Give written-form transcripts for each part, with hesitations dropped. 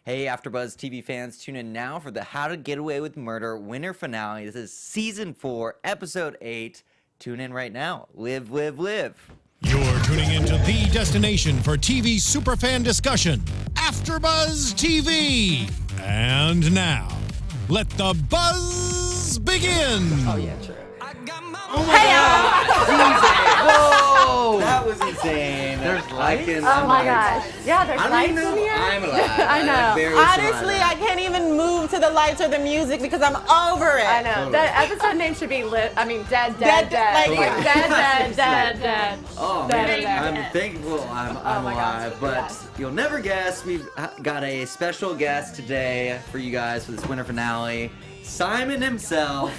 Hey, AfterBuzz TV fans, tune in now for the How to Get Away with Murder winter finale. This is Season 4, Episode 8. Tune in right now. Live, live, live. You're tuning into the destination for TV superfan discussion, AfterBuzz TV. And now, let the buzz begin. Oh, yeah, true. Oh my God! Whoa! That was insane. There's lights? Oh my gosh. Yeah, there's lights in here. I'm alive. I know. Honestly, I can't even move to the lights or the music because I'm over it. I know. Totally. The episode name should be dead. Dead, like- Dead. Oh, Dead, man. dead. I'm thankful I'm my gosh. alive. But you'll never guess, we've got a special guest today for you guys for this winter finale. Simon himself,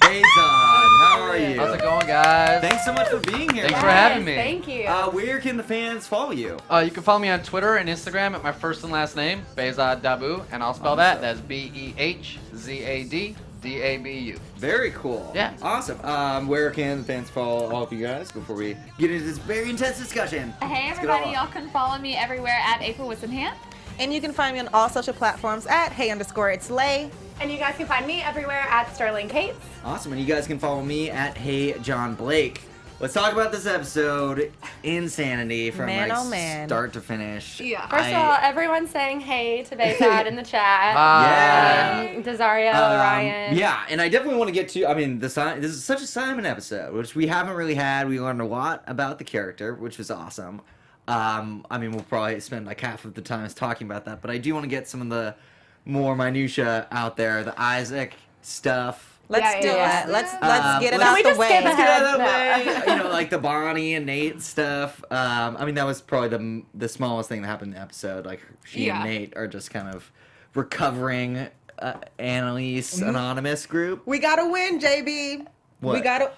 Faison. How are you? How's it going, guys? Thanks so much for being here. Thanks for having me. Thank you. Where can the fans follow you? You can follow me on Twitter and Instagram at my first and last name, Behzad Dabu, and I'll spell that. That's BEHZADDABU. Very cool. Yeah. Awesome. Where can the fans follow all of you guys before we get into this very intense discussion? Hey Let's get everybody, on. y'all can follow me everywhere at April Whisenhant. And you can find me on all social platforms at hey_it's_lay. And you guys can find me everywhere at Sterling Cates. Awesome. And you guys can follow me at Hey John Blake. Let's talk about this episode. Insanity from Man, like oh, man. start to finish. Yeah. First of all, everyone's saying hey to Behzad in the chat. Hi. Desario, Ryan. Yeah, and I definitely want to get to. I mean, this is such a Simon episode, which we haven't really had. We learned a lot about the character, which was awesome. I mean, we'll probably spend like half of the time talking about that, but I do want to get some of the more minutia out there, the Isaac stuff. Let's do yeah. it. Let's get it Can out we the just way. skip Let's get out of the ahead? way. You know, like the Bonnie and Nate stuff. I mean, that was probably the smallest thing that happened in the episode. Like, she and Nate are just kind of recovering Annalise Anonymous group. We gotta win, JB. What? We gotta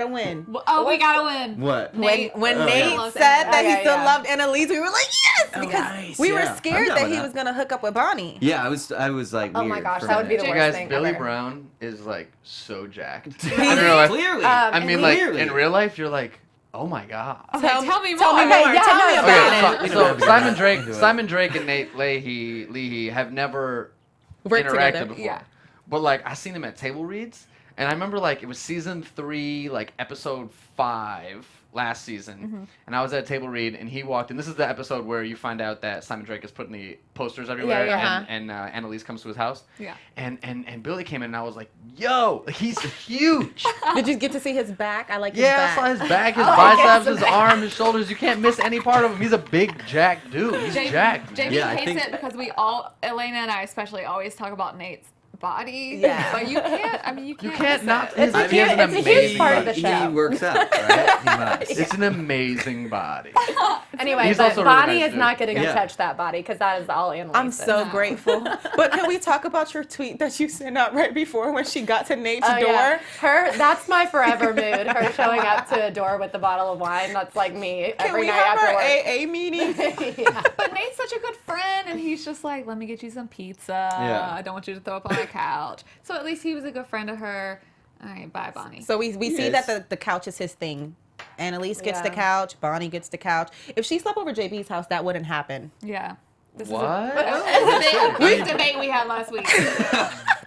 win. Oh, we gotta win. What? Nate- When Oh, Nate yeah. said that he Yeah, still yeah. loved Annalise, we were like, yes! Oh, Because nice, we were yeah. scared I'm down that with he that. was gonna hook up with Bonnie. Yeah, I was like, Oh weird my gosh, for a that would be minute. the You worst guys, thing Billy ever. Brown is like so jacked. Clearly. In real life. Clearly. I mean, like Clearly. in real life, you're like, oh my god. Okay, tell me more. Tell me more. Okay, yeah, Tell me no, about Okay, it. so We don't have to Simon go Drake, into it. Simon Drake and Nate Leahy have never Worked interacted together. before. Yeah. But like I seen them at table reads, and I remember like it was season 3, like episode 5 last season, and I was at a table read, and he walked in. This is the episode where you find out that Simon Drake is putting the posters everywhere, yeah. and Annalise comes to his house. Yeah. And Billy came in, and I was like, "Yo, he's huge." Did you get to see his back? I like his Yeah, I saw back. his back, his Oh, biceps, yes, his arm, his shoulders. You can't miss any part of him. He's a big jacked dude. He's jacked. JB Yeah, I hates think- it because we all, Elayna and I especially, always talk about Nate's body. Yeah. But you can't. I mean, you You can't. can't miss not. it. It's a he has an huge- it's a huge amazing part of the He show. works out, right? He must. It's an amazing body. Anyway, He's but also a really Bonnie nice is dude. not getting Yeah. to touch that body because that is all Annalise. I'm so grateful. But can we talk about your tweet that you sent out right before when she got to Nate's door? Yeah. That's my forever mood. Her showing up to a door with a bottle of wine. That's like me Can every we night have after our work. AA meeting? Yeah. But Nate's such a good friend, and he's just like, let me get you some pizza. Yeah. I don't want you to throw up on my couch. So at least he was a good friend to her. All right, bye, Bonnie. So we see Yes. that the couch is his thing. Annalise gets the Yeah. couch. Bonnie gets the couch. If she slept over JB's house, that wouldn't happen. Yeah. This What? is a debate we had last week.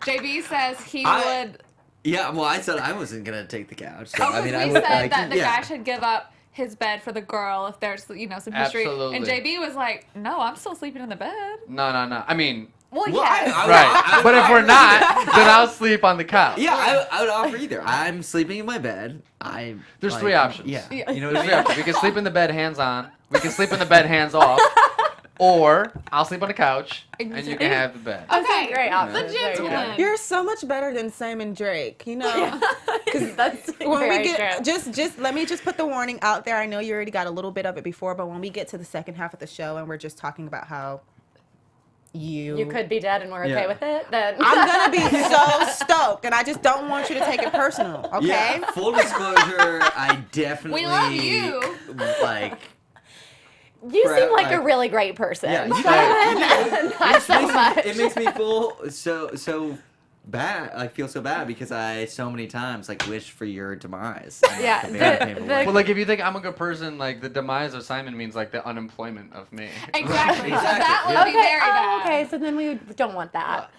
JB says he would. Yeah, well, I said I wasn't gonna take the couch. So, Oh, I because mean, we I would said like, that the yeah. guy should give up his bed for the girl if there's, some history. Absolutely. And JB was like, no, I'm still sleeping in the bed. No. I mean, Well, Well, yes. right. But if we're not, then I'll sleep on the couch. Yeah, I would offer either. I'm sleeping in my bed. There's 3 options. Yeah. Yeah. You know what There's I 3 mean? options. We can sleep in the bed hands on. We can sleep in the bed hands off. Or I'll sleep on the couch and you can have the bed. Okay, Great options. The There you go. gentleman. You're so much better than Simon Drake, you know. That's When very we get true. just let me just put the warning out there. I know you already got a little bit of it before, but when we get to the second half of the show and we're just talking about how You could be dead and we're okay Yeah. with it, then I'm gonna be so stoked, and I just don't want you to take it personal, okay? Yeah, full disclosure, I definitely We love you. like you Crap, seem like a like- really great person. yeah, Not so much. it makes me feel so bad, like feel so bad because I so many times like wish for your demise. Yeah, In, like, a very painful way. Well, like if you think I'm a good person, like the demise of Simon means like the unemployment of me. Exactly. Exactly. That would Yeah. be very bad. Okay, so then we don't want that.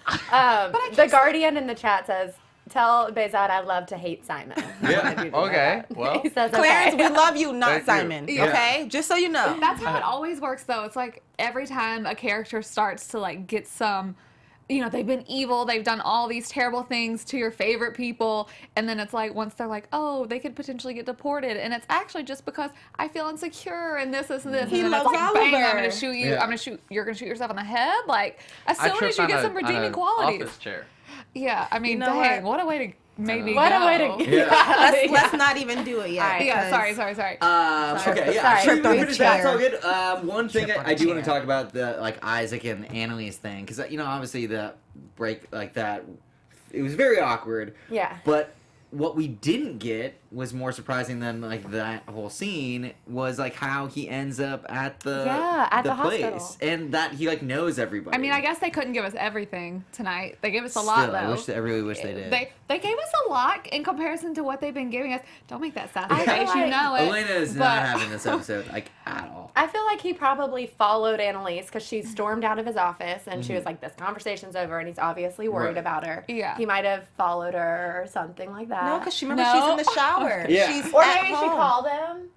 The Guardian in the chat says, "Tell Bezat I love to hate Simon." Yeah. Okay. Well. He says, Clarence, okay. we love you, not Thank you. Simon. Yeah. Okay, just so you know. That's how it always works, though. It's like every time a character starts to like get some, they've been evil, they've done all these terrible things to your favorite people, and then it's like once they're like, oh, they could potentially get deported, and it's actually just because I feel insecure and this, and this. He and then loves it's like, bang, I'm Oliver. gonna shoot you. Yeah. You're gonna shoot yourself in the head. Like as I soon as tripped you on get a- some on redeeming an qualities. office chair. Yeah, I mean, You know dang, what? what a way to maybe What a go. way to Yeah. Let's not even do it yet. Alright. Yeah, 'cause- sorry. Okay, yeah. Sorry. Should we Tripped on move a into that? It's all chair. good. One thing Tripped on I a do want to chair. talk about the like Isaac and Annalise thing because obviously the break like that, it was very awkward. Yeah. But what we didn't get was more surprising than like that whole scene was like how he ends up at the at the place hospital. and that he like knows everybody. I mean, I guess they couldn't give us everything tonight. They gave us a lot, Still, though. I really wish they did. They gave us a lot in comparison to what they've been giving us. Don't make that sassy I feel face, you like know it. Elayna is but- not having this episode like at all. I feel like he probably followed Annalise because she stormed out of his office and she was like, this conversation's over, and he's obviously worried Right. about her. Yeah. He might have followed her or something like that. No, because remember No. she's in the shower. Yeah. She's Or at maybe she home. called him.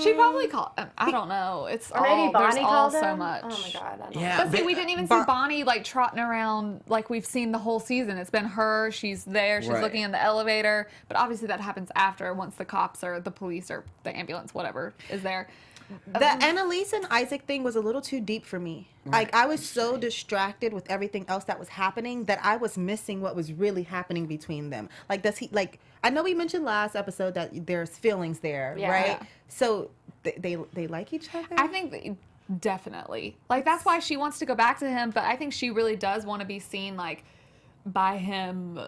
She probably called. I don't know. It's Or maybe all, there's Bonnie all called him. so much. Oh my god. I don't Yeah. know. But see, But- we didn't even see Bon- Bonnie like trotting around like we've seen the whole season. It's been her. She's there. She's Right. looking in the elevator. But obviously that happens after once the cops or the police or the ambulance, whatever, is there. The Annalise and Isaac thing was a little too deep for me. Like I was so distracted with everything else that was happening that I was missing what was really happening between them. Like does he like I know we mentioned last episode that there's feelings there, Yeah. right? Yeah. So they like each other? I think definitely. Like that's why she wants to go back to him, but I think she really does want to be seen like by him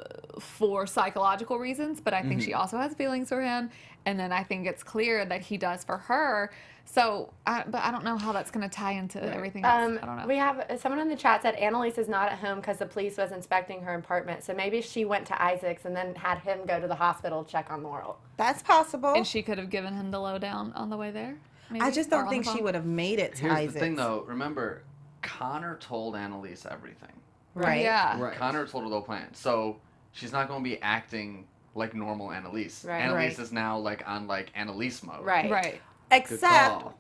for psychological reasons, but I think she also has feelings for him, and then I think it's clear that he does for her. So, but I don't know how that's going to tie into everything else. I don't know. We have someone in the chat said Annalise is not at home because the police was inspecting her apartment. So maybe she went to Isaac's and then had him go to the hospital to check on Laurel. That's possible. And she could have given him the lowdown on the way there. Maybe, I just or don't on the think she phone. would have made it to Here's Isaac's. the thing, though. Remember, Connor told Annalise everything. Right. Yeah. Right. Connor told her the whole plan. So she's not going to be acting like normal Annalise. Right. Annalise Right. is now like on like Annalise mode. Right. Right. Good Except call.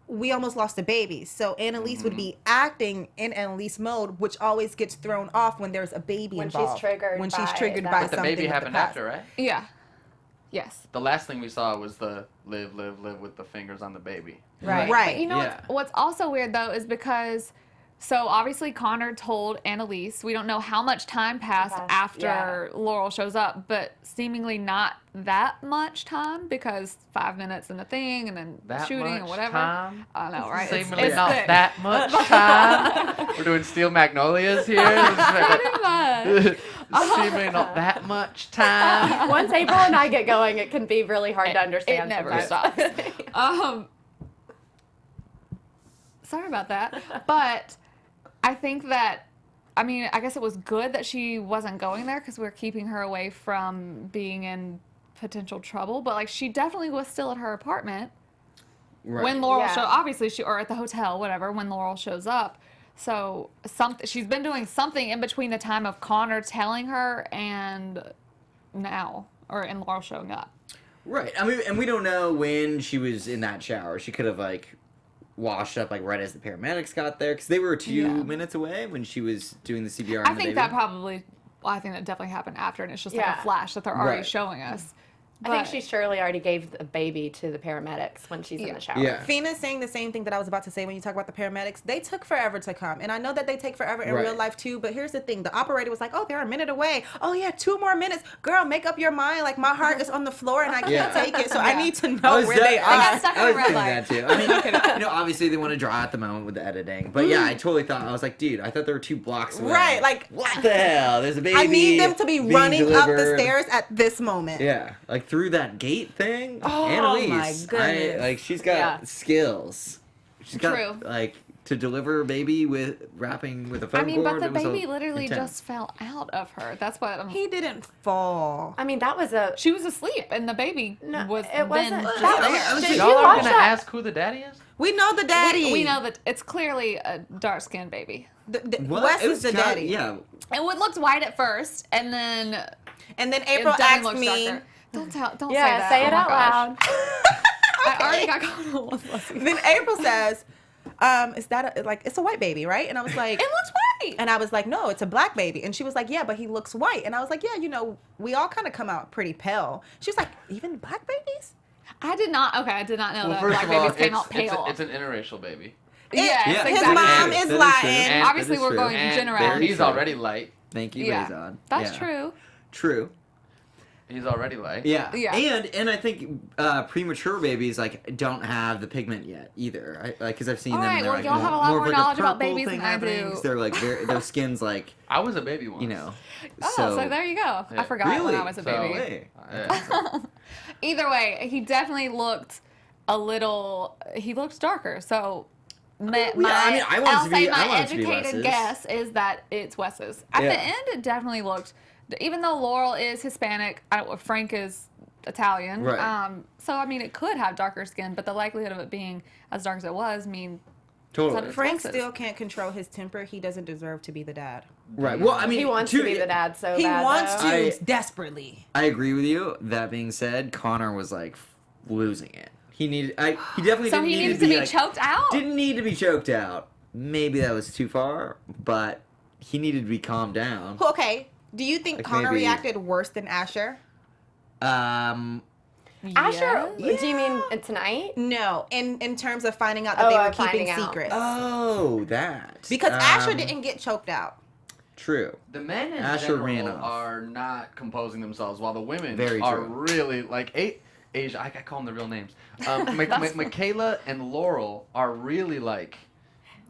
we almost lost a baby. So Annalise would be acting in Annalise mode, which always gets thrown off when there's a baby When she's involved. triggered When she's by triggered that. by But The something baby with the happened past. after, right? Yeah. Yes. The last thing we saw was the live with the fingers on the baby. Right. Right. But you know Yeah. what's also weird though is because so obviously Connor told Annalise. We don't know how much time passed after Laurel shows up, but seemingly not that much time because 5 minutes in the thing and then That shooting much and whatever. time? I know, right? Seemingly It's not thick. that much time. We're doing Steel Magnolias here. Pretty much. Seemingly not that much time. Once April and I get going, it can be really hard to understand. It never sometimes. stops. Sorry about that. But I think that, I mean, I guess it was good that she wasn't going there because we're keeping her away from being in potential trouble. But like, she definitely was still at her apartment Right. when Laurel Yeah. obviously or at the hotel, whatever, when Laurel shows up. So she's been doing something in between the time of Connor telling her and now, and Laurel showing up. Right. I mean, and we don't know when she was in that shower. She could have like washed up like right as the paramedics got there because they were 2 minutes away when she was doing the CPR. on I the think baby. that probably, well, I think that definitely happened after, and it's just like Yeah. a flash that they're already Right. showing us. I think But- she surely already gave the baby to the paramedics when she's in the shower. Yeah. Fina's saying the same thing that I was about to say when you talk about the paramedics. They took forever to come. And I know that they take forever in Right. real life too, but here's the thing. The operator was like, oh, they're a minute away. Oh, yeah, 2 more minutes. Girl, make up your mind. Like, my heart is on the floor and I can't Yeah. take it. So I need to I know was where they that- are. got stuck I in was a red thinking light. that too. I mean, obviously they want to draw at the moment with the editing, but yeah, I totally thought I was like, dude, I thought they were 2 blocks away. Right, like, what the hell? There's a baby. I need them to be being running up the delivered. stairs at this moment. Yeah, like through that gate thing. Oh, Annalise, my goodness. like she's got Yeah. skills. She's got True. like to deliver a baby with wrapping with a foam I mean, cord. but the It was baby literally intense. just fell out of her. That's what I'm. He didn't fall. I mean, that was a. She was asleep, and the baby No, was it wasn't- then just that- there. I was Did just- you Y'all are watch gonna that? ask who the daddy is? We know the daddy. We know that it's clearly a dark-skinned baby. What? Wes It is the kinda- daddy. Yeah. It looked white at first, and then And then it April definitely asked looks me. darker. Don't Yeah, say say that. it Oh my out gosh. loud. I already got caught on one lesson. Then April says, "Is that it's a white baby, right?" And I was like, It looks white. and I was like, "No, it's a black baby." And she was like, "Yeah, but he looks white." And I was like, "Yeah, we all kind of come out pretty pale." She was like, "Even black babies?" I did not know Well, that first black of all, babies came out pale. it's an interrational baby. Yes, Yeah. His exactly. mom That is true. Latin. And- Obviously, that is we're true. going And general. he's true. already light. Thank you, Yeah, Mazon. that's Yeah. true. True. He's already light. Yeah. Yeah. And I think premature babies don't have the pigment yet either. Because I've seen All them. right, and they're well, like y'all have a lot more more of like knowledge a about purple babies thing than I happening. do. They're like their skin's like I was a baby once. Oh, so there you go. I Yeah. forgot when Really? I was a So- baby. Hey. Yeah. Either way, he definitely looked he looked darker. So my, I want I'll it to say be- I my want it to be educated Wes's. guess is that it's Wes's. At Yeah. the end, it definitely looked, even though Laurel is Hispanic, Frank is Italian. Right. So, I mean, it could have darker skin, but the likelihood of it being as dark as it was Totally. Frank Wes's. still can't control his temper. He doesn't deserve to be the dad. Right. Well, I mean, He wants to be the dad so He bad. wants though. to desperately. I agree with you. That being said, Connor was like losing it. He definitely So didn't he need needs to to be like, choked out? Didn't need to be choked out. Maybe that was too far, but he needed to be calmed down. Okay. Do you think Like Connor maybe- reacted worse than Asher? Asher, Yes. do you mean tonight? No, in terms of finding out that Oh, they were finding keeping out. secrets. Oh, that. Because Asher didn't get choked out. True. The men in Asher ran general off. are not composing themselves, while the women Very are true. really like Asia. I call them the real names. Michaela and Laurel are really like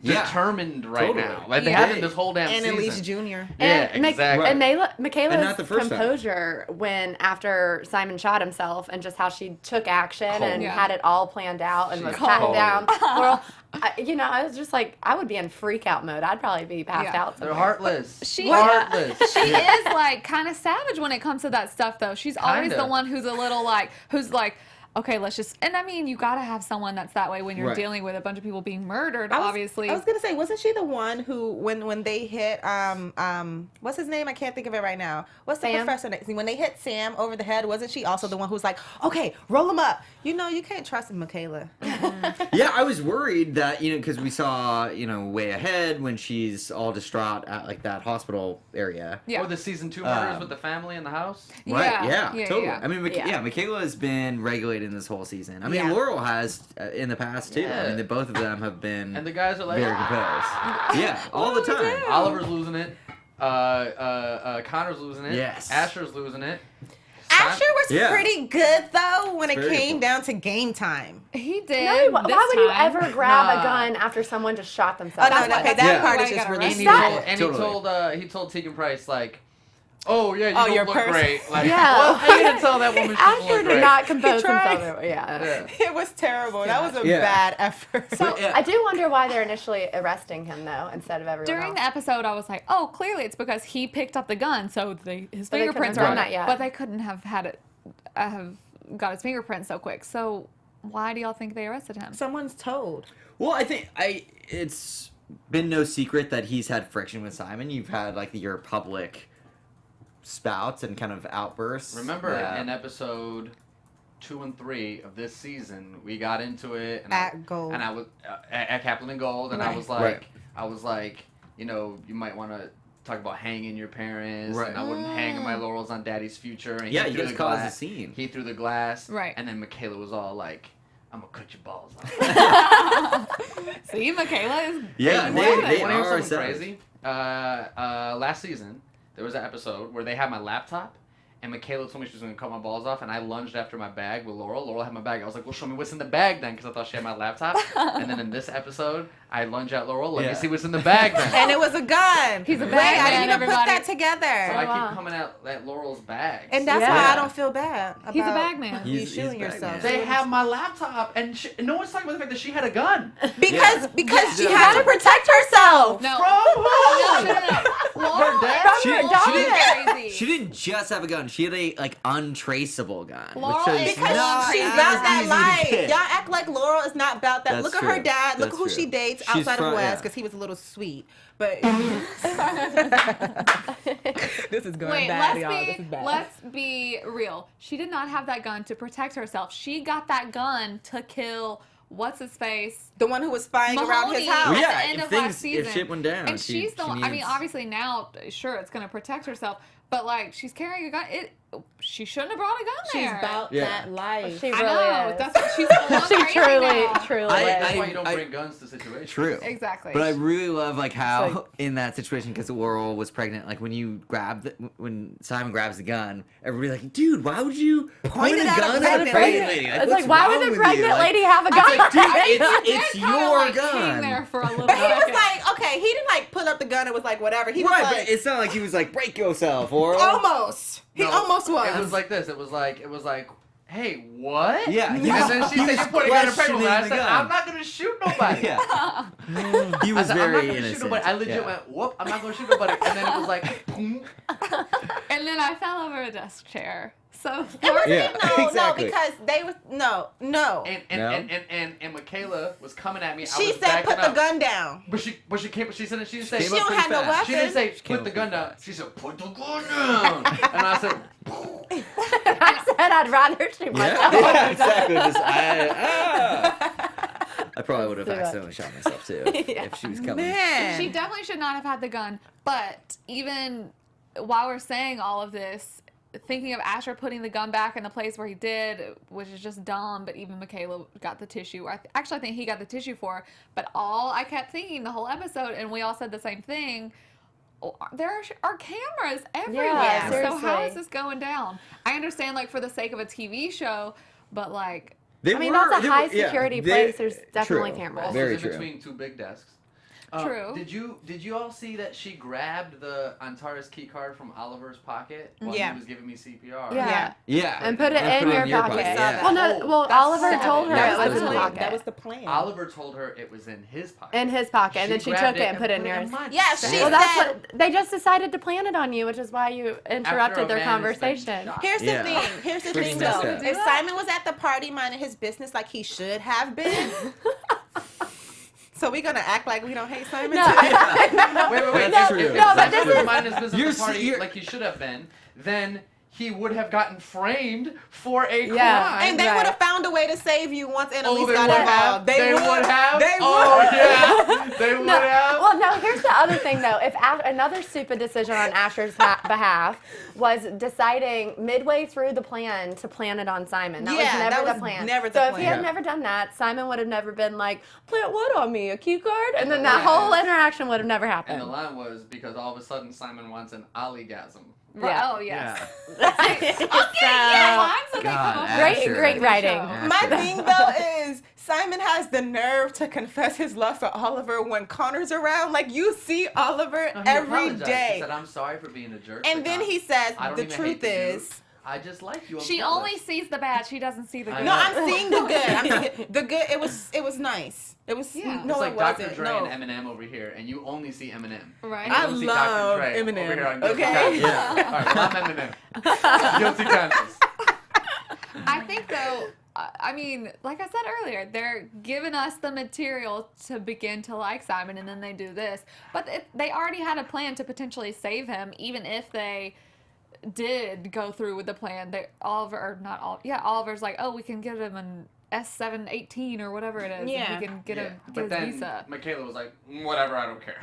Yeah. determined right Totally. now. Like they Yeah. haven't this whole damn Annalise season. Jr. Yeah, And exactly. And Michaela's And not the first time. composure when after Simon shot himself and just how she took action and Yeah. had it all planned out and She's was patting cold. down. Laurel, I was just like, I would be in freak out mode. I'd probably be passed Yeah. out. They're somewhere. heartless. She- heartless. She is like kind of savage when it comes to that stuff, though. She's always Kinda. the one who's a little who's like, okay, let's just. And I mean, you gotta have someone that's that way when you're Right. dealing with a bunch of people being murdered. I was Obviously, gonna say, wasn't she the one who when they hit what's his name? I can't think of it right now. What's the Sam? professor name? When they hit Sam over the head, wasn't she also the one who was like, okay, roll him up? You can't trust Michaela. Yeah, I was worried that because we saw way ahead when she's all distraught at like that hospital area. yeah. Or the season 2 murders with the family in the house. Right? Yeah. Yeah. Yeah, Totally. yeah. I mean, Yeah. Michaela has been regulated in this whole season. I mean, Yeah. Laurel has in the past too. Yeah. I mean, both of them have been And the guys are like, very "Ah." composed. Yeah, all the do we time. do? Oliver's losing it. Connor's losing it. Yes. Asher's losing it. Asher was Yeah. pretty good though when it Very came good. down to game time. he did. No, why this would you time. ever grab Nah. a gun after someone just shot themselves? Oh no, That's no, why- okay, that's that Yeah. part why is you just gotta really arrest stupid. that. Totally. He told Tegan Price like, "Oh yeah, you Oh, don't your look purse. great." Like, Yeah. well, how you gonna tell that woman she doesn't Asher look did great? not compose tried. himself. Yeah. Yeah. It was terrible. That was a Yeah. bad effort. So Yeah. I do wonder why they're initially arresting him though instead of everyone During else. the episode, I was like, "Oh, clearly it's because he picked up the gun, so his But they couldn't fingerprints have are done on that it." yet. But they couldn't have had it, have got his fingerprints so quick. So why do y'all think they arrested him? Someone's told. Well, I think it's been no secret that he's had friction with Simon. You've had like your public spouts and kind of outbursts. Remember that- in episode 2 and 3 of this season, we got into it and At Gold. and I was at Kaplan and Gold, and I Right. was like, Right. you might want to talk about hanging your parents, Right. and I wouldn't hang my laurels on Daddy's future. And Yeah, he you threw guys the caused a glass. scene. He threw the glass, Right. And then Michaela was all like, "I'm gonna cut your balls off." See, Michaela is. Yeah, you they- wanted they it. Want to hear are something savage. crazy? Last season there was an episode where they had my laptop, and Michaela told me she was going to cut my balls off, and I lunged after my bag with Laurel. Laurel had my bag. I was like, well, show me what's in the bag then, because I thought she had my laptop. And then in this episode, I lunge at Laurel. Let me see what's in the bag then. And it was a gun. He's a Wait, bag I man, didn't even put everybody. that together. So I wow. keep coming at Laurel's bags. And that's Yeah. why I don't feel bad about He's a bag man. you He's shooting bag yourself. man. they have my laptop, and no one's talking about the fact that she had a gun. Because she Yeah. had to protect herself. No. From who? No. Her dad? She, Laurel she is didn't, crazy. she didn't just have a gun. She had a like untraceable gun. Laurel which is is Because not she's as about that easy to life. get. Y'all act like Laurel is not about that. That's Look at her true. dad. Look That's at who true. she dates She's outside of front- Wes yeah. because he was a little sweet. But this is going Wait, bad, y'all. This is bad. let's be real. She did not have that gun to protect herself. She got that gun to kill what's his face, The one who was spying around his Mahoney house. Well, at yeah, the end if of last things- season. if shit went down, and she- she's the she one. I mean, needs- obviously now, sure, it's gonna protect herself, but like she's carrying a gun. She shouldn't have brought a gun She's there. about Yeah. that life. She I really know. is. That's what she's full on She crazy truly, now. truly I- That's why is. you don't bring guns to situations. True. Exactly. But I really love like how Like- in that situation because Laurel was pregnant. Like when you when Simon grabs the gun, everybody's like, "Dude, why would you point a it at a gun at a pregnant pregnant lady. lady?" It's what's like, why wrong would a with pregnant you? Like, lady have a gun? It's like, dude, it's Did kinda, your like, gun. hang there for a little But he was second. like, okay, he didn't like put up the gun and was like, whatever. He was Right, like, but it's not like he was like, "Break yourself," or almost. He No, almost was. It was like this. It was like, hey, what? Yeah, And he was- then she he said, was you put a gun in a pregnant questioning woman. I the said, gun. I'm not going to shoot nobody. yeah, he I was said, I'm not very going to shoot innocent. nobody. I legit Yeah. went, whoop, I'm not going to shoot nobody. And then it was like, boom. And then I fell over a desk chair. So It was Yeah, no, exactly. no, because they was no. And Michaela was coming at me. I She was said, backing "Put the up. gun down." But she came. She said she didn't say. Came She up don't pretty have no fast. weapon. She didn't say came put the up gun pretty down. She said put the gun down. And I said, I said I'd rather shoot myself. Yeah, exactly. I probably would have Do it. accidentally shot myself too if she was coming. Man, she definitely should not have had the gun. But even while we're saying all of this, thinking of Asher putting the gun back in the place where he did, which is just dumb, but even Michaela got the tissue. Actually, I think he got the tissue for her. But all I kept thinking the whole episode, and we all said the same thing, there are cameras everywhere. Yeah, so how seriously. is this going down? I understand, like, for the sake of a TV show, but, like, I mean, that's a high security place. There's definitely cameras. also Very in true. between two big desks. True. Did you all see that she grabbed the Antares key card from Oliver's pocket while Yeah. he was giving me CPR? Yeah. Yeah, And put it in your pocket. Yeah. Well, no. Oh, Well, that's Oliver savage. told her That it was was the in the plan. pocket. That was the plan. Oliver told her it was in his pocket. In his pocket, and then she took grabbed it and put it in put yours. mine. Yeah, Savage. she Well, that's said- what they just decided to plan it on you, which is why you interrupted their man has been conversation. shot. Here's the Yeah. thing. Here's the Pretty thing, messed though. up. If Simon was at the party minding his business like he should have been, so we're gonna act like we don't hate Simon. No. today? Wait. That's If- true. if No, but Simon this was is- minding his business You're at the party you're- like he should have been, then he would have gotten framed for a Yeah. crime. And they Right. would have found a way to save you once Annalise they got would involved. have. They would have. They Oh would. yeah. They would No, have. well, no. Here's the other thing, though. If another stupid decision on Asher's behalf was deciding midway through the plan to plan it on Simon, that was Yeah, never that the was plan. never the so if he plan. had never done that, Simon would have never been like, "Plant what on me? A cue card?" And then that whole interaction would have never And happened. the line was because all of a sudden Simon wants an Ollie-gasm. Yeah. oh, yes. So, Lines that they come God, up with. great, Asher. great writing. Yeah. My thing though is Simon has the nerve to confess his love for Oliver when Connor's around. Like you see Oliver No, he every apologized. day, He said, "I'm sorry for being a jerk." and but then not- he says, I don't "The even truth hate the dude. is." I just like you. I'm She jealous." only sees the bad. She doesn't see the I good. No, know. I'm seeing the good. I'm seeing the good. It was nice. It was Yeah. no, It's like it Dr. wasn't. Dre No. and Eminem over here, and you only see Eminem. Right. And you I don't see love Dr. Dre Eminem, Over here on Guilty okay? Conscience. Yeah. All right, well, I'm Eminem. Guilty conscience. I think though, I mean, like I said earlier, they're giving us the material to begin to like Simon, and then they do this. But they already had a plan to potentially save him, even if they did go through with the plan. Oliver's like, oh, we can get him an S718 or whatever it is. Yeah. And we can get him But get his then visa. Michaela was like, whatever, I don't care.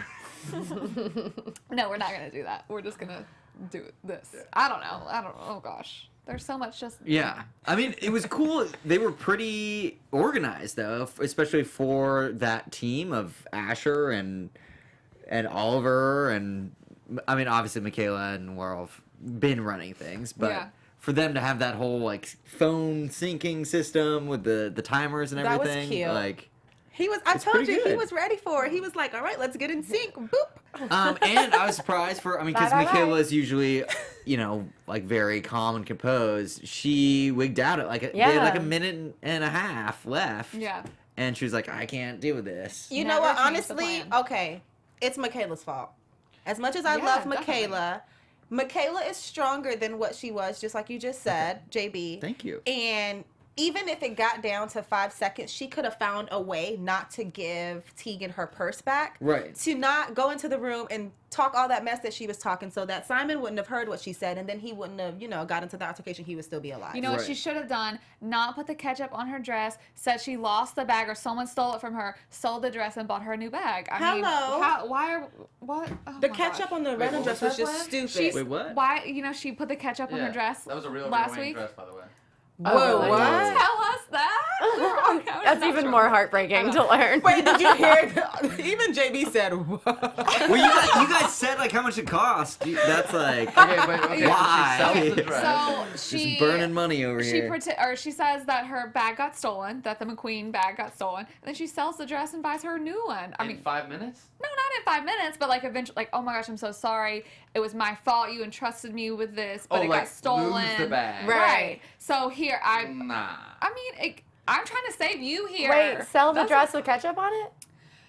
No, we're not gonna do that. We're just gonna do this. I don't know. Oh gosh. There's so much just. Yeah, I mean, it was cool. They were pretty organized, though, especially for that team of Asher and Oliver, and I mean, obviously Michaela and Laurel been running things, but Yeah. for them to have that whole like phone syncing system with the timers and That was everything, cute. like. He was. I It's told pretty you he good. was ready for it. He was like, "All right, let's get in sync." Boop. And I was surprised because Bye, bye, bye. Michaela's usually, like very calm and composed. She wigged out at they had like a Yeah. minute and a half left. Yeah. And she was like, I can't deal with this. You know Never what? changed the Honestly, plan. okay, it's Michaela's fault. As much as I Yeah, love definitely. Michaela is stronger than what she was, just like you just said, JB. Thank you. And even if it got down to 5 seconds, she could have found a way not to give Tegan her purse back. Right. To not go into the room and talk all that mess that she was talking so that Simon wouldn't have heard what she said and then he wouldn't have, got into the altercation. He would still be alive. You know what Right. she should have done? Not put the ketchup on her dress, said she lost the bag or someone stole it from her, sold the dress and bought her a new bag. I mean, Hello? what? Oh the my ketchup gosh. on the Wait, random what dress was was that just plan? stupid. Wait, what? Why, she put the ketchup on her dress That was a real last Wayne week. dress, by the way. Whoa, Oh, what? Don't tell us that. That's even more heartbreaking to learn. Wait, did you hear? Even JB said, "Whoa." Well, you guys said like how much it cost. That's like Okay, but okay, Why? so she sells the dress. So she just burning money over She here. she says that her bag got stolen, that the McQueen bag got stolen, and then she sells the dress and buys her a new one. I in mean, 5 minutes? no, not in 5 minutes, but like eventually, like, oh my gosh, I'm so sorry. It was my fault. You entrusted me with this, but Oh, it like, got stolen. lose the bag. Right. So here, Nah. I'm trying to save you here. Wait, sell the That's dress with ketchup on it?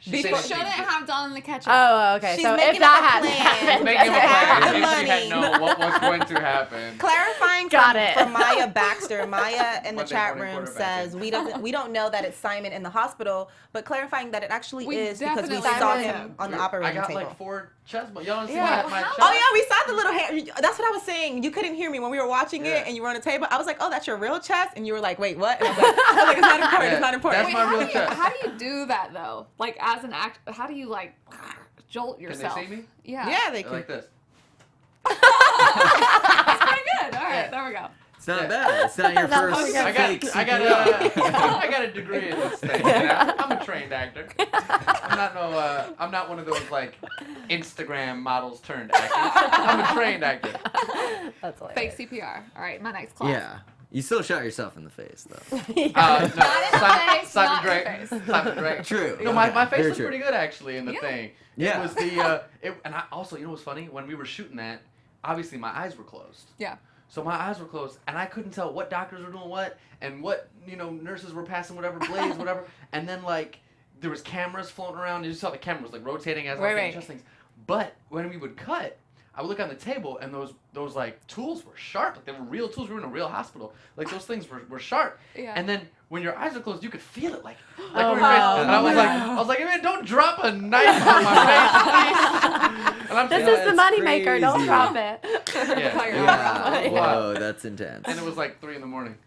She said shouldn't have done the ketchup. Oh, okay. She's so making if that up a hadn't plan. happened, Making a Have plan the if she had money. known what was going to happen. Clarifying Got from, it. from Maya Baxter. Maya in the Monday chat morning room quarterback. says we don't know that it's Simon in the hospital, but clarifying that it actually We is because we definitely saw know him him. on the I operating got table. like 4 chest bumps. Y'all don't see Yeah. my chest? Oh yeah, we saw the little hand. That's what I was saying. You couldn't hear me when we were watching Yeah. it, and you were on the table. I was like, "Oh, that's your real chest," and you were like, "Wait, what?" And I was like, "It's not important. Yeah, It's not important." that's Wait, my real chest. how do you do that though? Like as an act, how do you like jolt Can they yourself? see me? Yeah. yeah, they They're could. like this. That's pretty good. All right, there we go. it's not Yeah. bad. It's not your That's first pretty good. I got fake I got a degree in this thing. You know? I'm a trained actor. I'm not one of those like Instagram models turned actors. I'm a trained actor. That's Fake hilarious. CPR. All right, my next class. Yeah. You still shot yourself in the face though. No, Not in the face, Simon not in the Drake. face. Simon Drake. True. No, my Okay, face very was true. pretty good actually in the Yeah. thing. Yeah. It was the and I also, you know what's funny? When we were shooting that, obviously my eyes were closed. Yeah. So my eyes were closed, and I couldn't tell what doctors were doing what, and what nurses were passing whatever blades, whatever. And then like there was cameras floating around. You saw the camera was like rotating as I was Right, getting right. just things. But when we would cut, I would look on the table, and those like tools were sharp. Like they were real tools. We were in a real hospital. Like those things were sharp. Yeah. And then when your eyes are closed, you could feel it like Oh, on your face. no. And I was like, man, don't drop a knife on my face, please. And I'm This saying, is the That's moneymaker. Don't crazy. drop it. Yeah. Yeah. Wow. Whoa, that's intense. And it was like 3 a.m.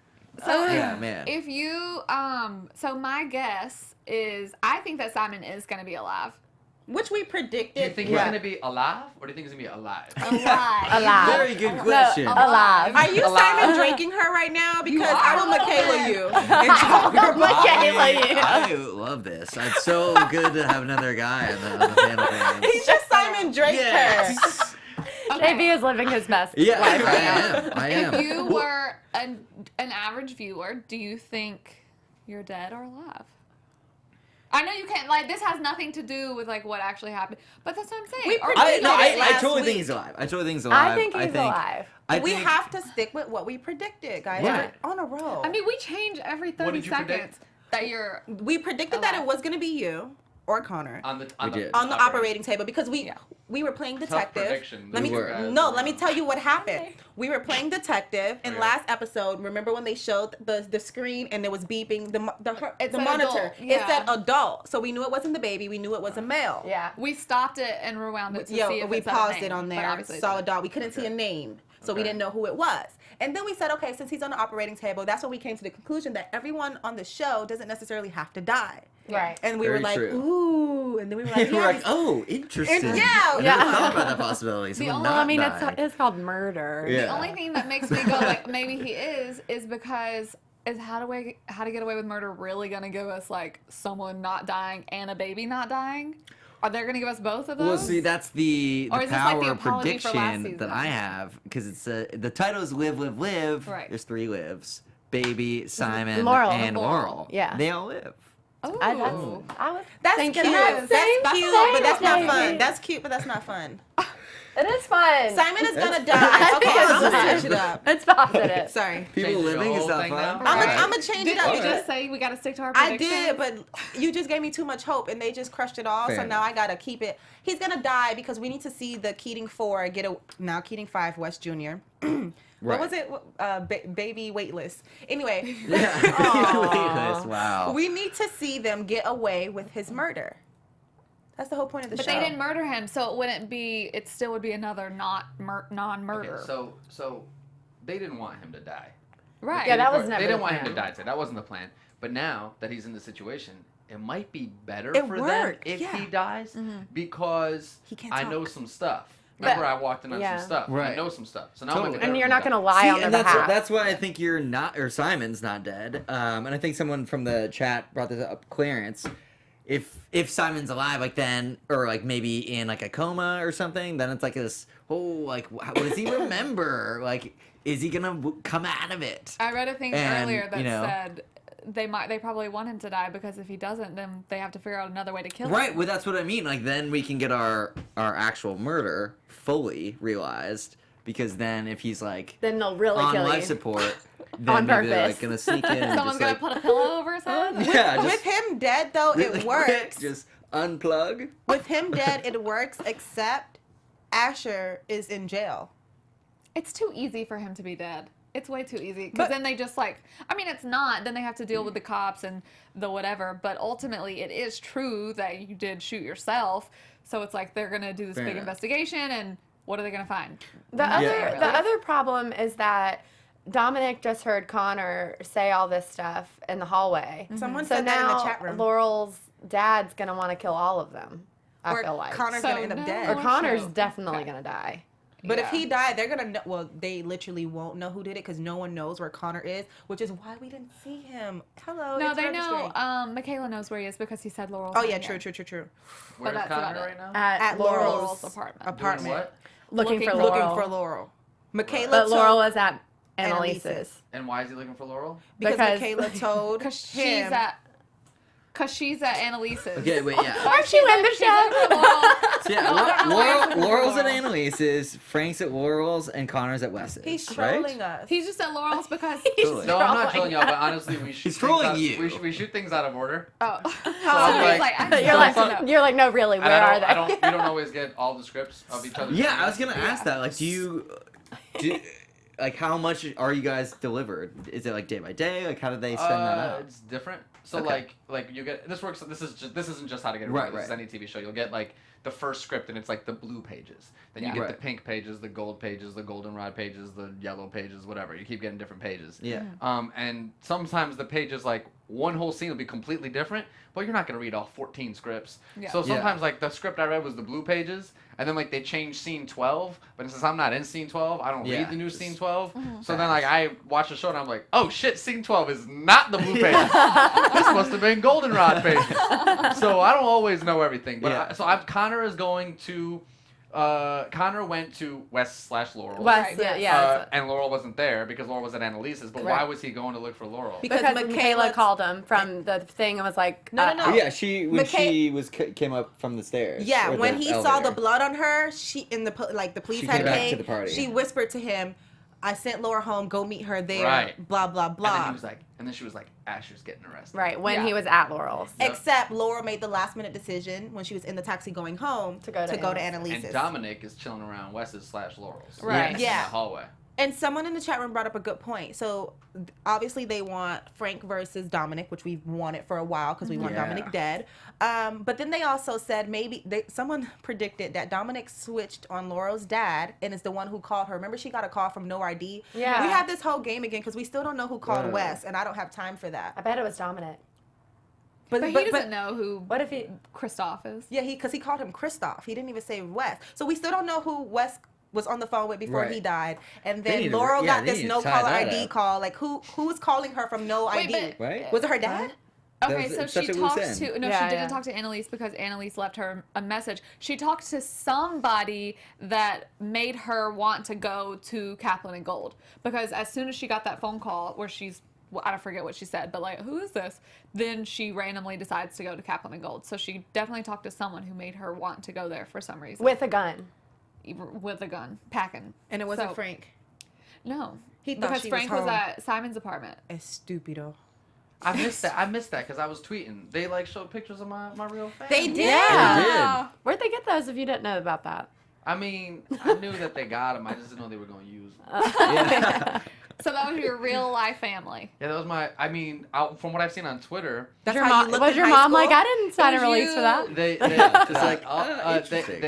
So Yeah, man. if you so my guess is I think that Simon is gonna be alive. Which we predicted. Do you think he's gonna be alive, or do you think he's gonna be alive? Alive. Alive. Very good question. Alive. Are you Alive. Simon Draking her right now? Because are I a will little Michaela bit. you. And talk about Michaela, you. I love this. It's so good to have another guy on the panel thing. He's just Simon Drake her. Yes. JB is living his best Yeah, life I right now. am. I am. If you Well, were an average viewer, do you think you're dead or alive? I know you can't, like, this has nothing to do with, like, what actually happened, but that's what I'm saying. We Or- predicted I last totally week. think he's alive. I totally think he's alive. I think he's alive. We think- have to stick with what we predicted, guys. Right. We're on a roll. I mean, we change every 30 did you seconds predict? that you're. we predicted that it Alive. was going to be you or Connor On the We did. on the operating table because Yeah. we were playing Tough detective. prediction. Let me We were. let me tell you what happened. We were playing detective in Okay. last episode. Remember when they showed the screen and it was beeping the It the said monitor? adult, It yeah. said adult, so we knew it wasn't the baby. We knew it was a male. Yeah. We stopped it and rewound it to see Yeah, if we it said a paused name, it on but there. obviously it Saw a didn't. dog. We couldn't see a name, so we Okay. didn't know who it was. And then we said, okay, since he's on the operating table, that's when we came to the conclusion that everyone on the show doesn't necessarily have to die. Right. And we Very were like, true. ooh, and then we were like, We're yeah, like, oh, interesting. Yeah, I yeah. never thought about that possibility. Someone only- Well, not I mean, dying. it's called murder. Yeah. The only thing that makes me go like maybe he is because is how to get away with murder really gonna give us like someone not dying and a baby not dying? Are they going to give us both of those? Well, see, that's the Or is this like the power apology for last prediction that season? I have because it's the title is Live, Live, Live. Right. There's 3 lives: Baby, Simon, Laurel. and Laurel. Laurel. Yeah. They all live. Oh. I was That's thinking cute. that That's same cute, thing, but that's not baby. fun. That's cute, but that's not fun. It is fun. Simon is gonna That's die. Okay, I'm fun. gonna switch it up. It's positive. Sorry. People Change the living is whole not thing fun. now? I'm gonna change it Did up. you because just say we got to stick to our I predictions? did, but you just gave me too much hope, and they just crushed it all. Fair so now enough. I gotta keep it. He's gonna die because we need to see the Keating 4 get a now Keating 5 West Jr. What was it? Baby Weightless. Anyway, Yeah. Aw. Wow. we need to see them get away with his murder. That's the whole point of the But show. they didn't murder him, so it wouldn't be. It still would be another non-murder. Okay, so they didn't want him to die. right. Yeah, that was They never didn't the want him to plan. die. So that wasn't the plan. But now that he's in the situation, it might be better It for them worked, if yeah. he dies because He can't I know talk. some stuff. But- Remember, I walked in on yeah. some stuff. I Right. know some stuff. So now Totally. I'm gonna And you're not going to lie See, on their and behalf. that's why I think you're not, or Simon's not dead. And I think someone from the chat brought this up, Clarence. If Simon's alive, like then, or like maybe in like a coma or something, then it's like this. Oh, like what does he remember? Like, is he gonna come out of it? I read a thing And, earlier that you know- said they probably want him to die because if he doesn't, then they have to figure out another way to kill Right. him. Well, that's what I mean. Like then we can get our actual murder fully realized because then if he's like Then they'll really on kill life you. support, then On maybe they're purpose. like gonna sneak in. And Someone's just, gonna like, put a pillow over his head. yeah, With just him dead, though, really it works. quick, just unplug. With him dead, it works, except Asher is in jail. It's too easy for him to be dead. It's way too easy But- because then they just like. I mean, it's not. Then they have to deal with the cops and the whatever. But ultimately, it is true that you did shoot yourself. So it's like they're gonna do this Fair big enough. investigation, and what are they gonna find? The Nothing, other really. the other problem is that Dominic just heard Connor say all this stuff in the hallway. Someone So said that in now the chat room. Laurel's dad's gonna want to kill all of them. I Or feel like. Connor's So gonna end up no. dead. Or Connor's Sure. definitely Okay. gonna die. But if Yeah. he died, they're gonna know. Well, they literally won't know who did it because no one knows where Connor is, which is why we didn't see him. Hello. No, it's they registering. know. Michaela knows where he is because he said Laurel's. Oh not yeah, here. true. Where's that's Connor about it. right now? At Laurel's Laurel's apartment. Doing what? looking for Looking Laurel. Looking for Laurel. Michaela But Laurel told, was at Annalise's. Annalise's. And why is he looking for Laurel? because because- Michaela told Because him. she's at Annalise's. Okay, wait, yeah. Aren't you in the She's show? looking for Laurel. So yeah, Laurel's at Annalise's, Frank's at Laurel's, and Connor's at Wes's. He's right? trolling us. He's just at Laurel's because. Totally. No, I'm not Trolling trolling y'all, but honestly, we shoot He's trolling things out, you. We shoot things out of order. Oh. I'm He's like- I You're don't like, know. you're like, no, really, And where are they? we don't always get all the scripts of each other. Yeah, I was gonna ask that. Like, do like how much are you guys delivered? Is it like day by day? Like, how do they send that out? It's different. So Okay. like you get this works. This isn't just how to get it Right, right. This is right. any TV show. You'll get like the first script and it's like the blue pages. Then you Yeah. get the Right. pink pages, the gold pages, the goldenrod pages, the yellow pages, whatever. You keep getting different pages. Yeah. And sometimes the pages like one whole scene will be completely different, but you're not gonna read all 14 scripts. Yeah. So Yeah. sometimes like the script I read was the blue pages, and then like they changed scene 12, but since I'm not in scene 12, I don't Yeah, read the new just- scene 12. So then like I watch the show and I'm like, oh shit, scene 12 is not the blue pages. This must have been goldenrod pages. So I don't always know everything, but Yeah. Connor is going to. Connor went to West/Laurel. West, Right, yeah. And Laurel wasn't there because Laurel was at Annalise's. But why Correct. was he going to look for Laurel? Because because Michaela Michaela called him from the thing and was like, No, no, no. Yeah, when McKay- she was came up from the stairs. Yeah, or when the he saw the elevator. blood on her, she in the the police She had came back came. to the party. She whispered to him, "I sent Laura home. Go meet her there." Right. Blah blah And then blah. he was like, and then she was like, Asher's getting arrested. right, when Yeah. he was at Laurel's. Yep. Except Laura made the last minute decision when she was in the taxi going home To go to to And Annalise's. Dominic is chilling around Wes's/Laurel's. Right. In Yeah. the hallway. And someone in the chat room brought up a good point. So obviously they want Frank versus Dominic, which we've wanted for a while because we want Yeah. Dominic dead. But then they also said someone predicted that Dominic switched on Laurel's dad and is the one who called her. Remember, she got a call from no ID. Yeah. We have this whole game again because we still don't know who called Right. Wes, and I don't have time for I that. bet it was Dominic. But he doesn't know who What if he? Christoph is. Yeah, because he called him Christoph. He didn't even say Wes. So we still don't know who Wes was on the phone with before Right. he died. And They need then to- Laurel yeah, got they this need to no tie caller that ID up. call. Like who was calling her from no Wait, ID? but- Right? Was it her dad? Okay, so it's such she a loose talked end. to. No, Yeah, she didn't yeah. talk to Annalise because Annalise left her a message. She talked to somebody that made her want to go to Kaplan and Gold because as soon as she got that phone call where she's, well, I don't forget what she said, but like, who is this? Then she randomly decides to go to Kaplan and Gold. So she definitely talked to someone who made her want to go there for some reason. With a gun. With a gun, packing. And it wasn't So- Frank. No, He thought because she Frank was was home. at Simon's apartment. Estupido. I missed that because I was tweeting. They like showed pictures of my real family. They did. Yeah. Where'd they get those if you didn't know about that? I mean, I knew that they got them. I just didn't know they were going to use them. Yeah. So that was your real life family. Yeah, that was my. I mean, from what I've seen on Twitter, That's Your how mom, you looked was in your high mom school? like, I didn't sign a Was release you- for that? they Just like, interesting.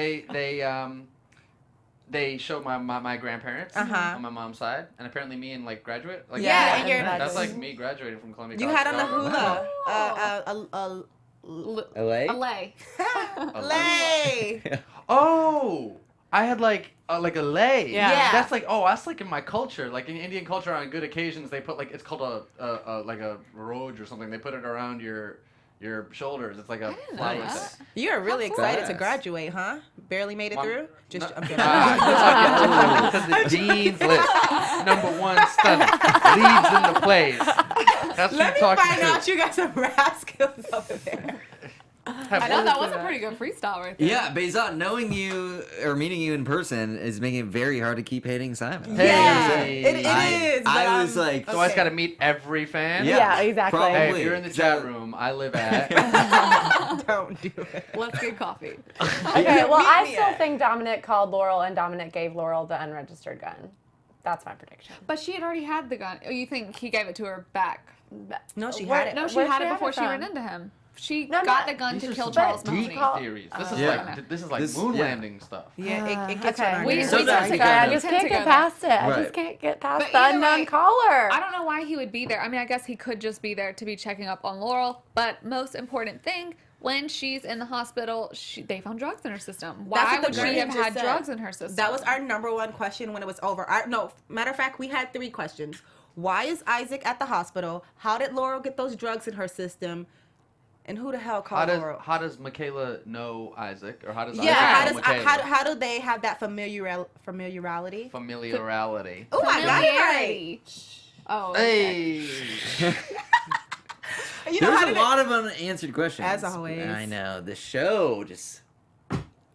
they showed my grandparents Uh-huh. on my mom's side, and apparently me and like graduate. Like, Yeah, and you're- that's like me graduating from Columbia. You College had on the Chicago. hula. LA? LA. Lay. Oh, I had like a lei. Yeah. That's like that's like in my culture. Like in Indian culture, on good occasions they put like it's called a like a roj or something. They put it around your shoulders. It's like a didn't know flower Nice. thing. You are really How cool. excited to Badass. graduate, huh? Barely made it Mom- through? Just, No- I'm kidding. Because the dean's list, #1 study, leads in the plays. That's what Let me you're talking find to. out you got some rap skills over there. I know that was a pretty good freestyle right there. Yeah, Bezat, knowing you or meeting you in person is making it very hard to keep hating Simon. Hey. Yeah, Hey. it is. but I was like, So I just got to meet every fan. Yeah, exactly. probably. Hey, if you're in the chat room, I live at. Don't do it. Let's get coffee. Okay, well, Meet I me still at- think Dominic called Laurel and Dominic gave Laurel the unregistered gun. That's my prediction. But she had already had the gun. Oh, you think he gave it to her back? No, she Where- had it. No, she Where'd had she it have before it she ran from? into him. She No, got no. the gun These to are kill some Charles deep Mahoney. call- theories. This is Yeah. this is like This- moon yeah. landing stuff. Yeah, it gets Okay. on our We- nerves. we Sometimes tend you to go. I gotta- We just tend can't to get go past it. I Right. just can't get past But the either unknown way, caller. I don't know why he would be there. I mean, I guess he could just be there to be checking up on Laurel. But most important thing, when she's in the hospital, they found drugs in her system. That's Why what the would she Guardian have just had said. drugs in her system? That was our #1 question when it was over. No, matter of fact, we had 3 questions. Why is Isaac at the hospital? How did Laurel get those drugs in her system? And who the hell called Laurel? How does Michaela know Isaac, or how does Yeah, Isaac know Michaela? how do they have that familiarity? Familiarity. Oh, I got it right. Familiarity. Oh, okay. Hey. You know There's how a did lot of unanswered questions. As always. I know. The show just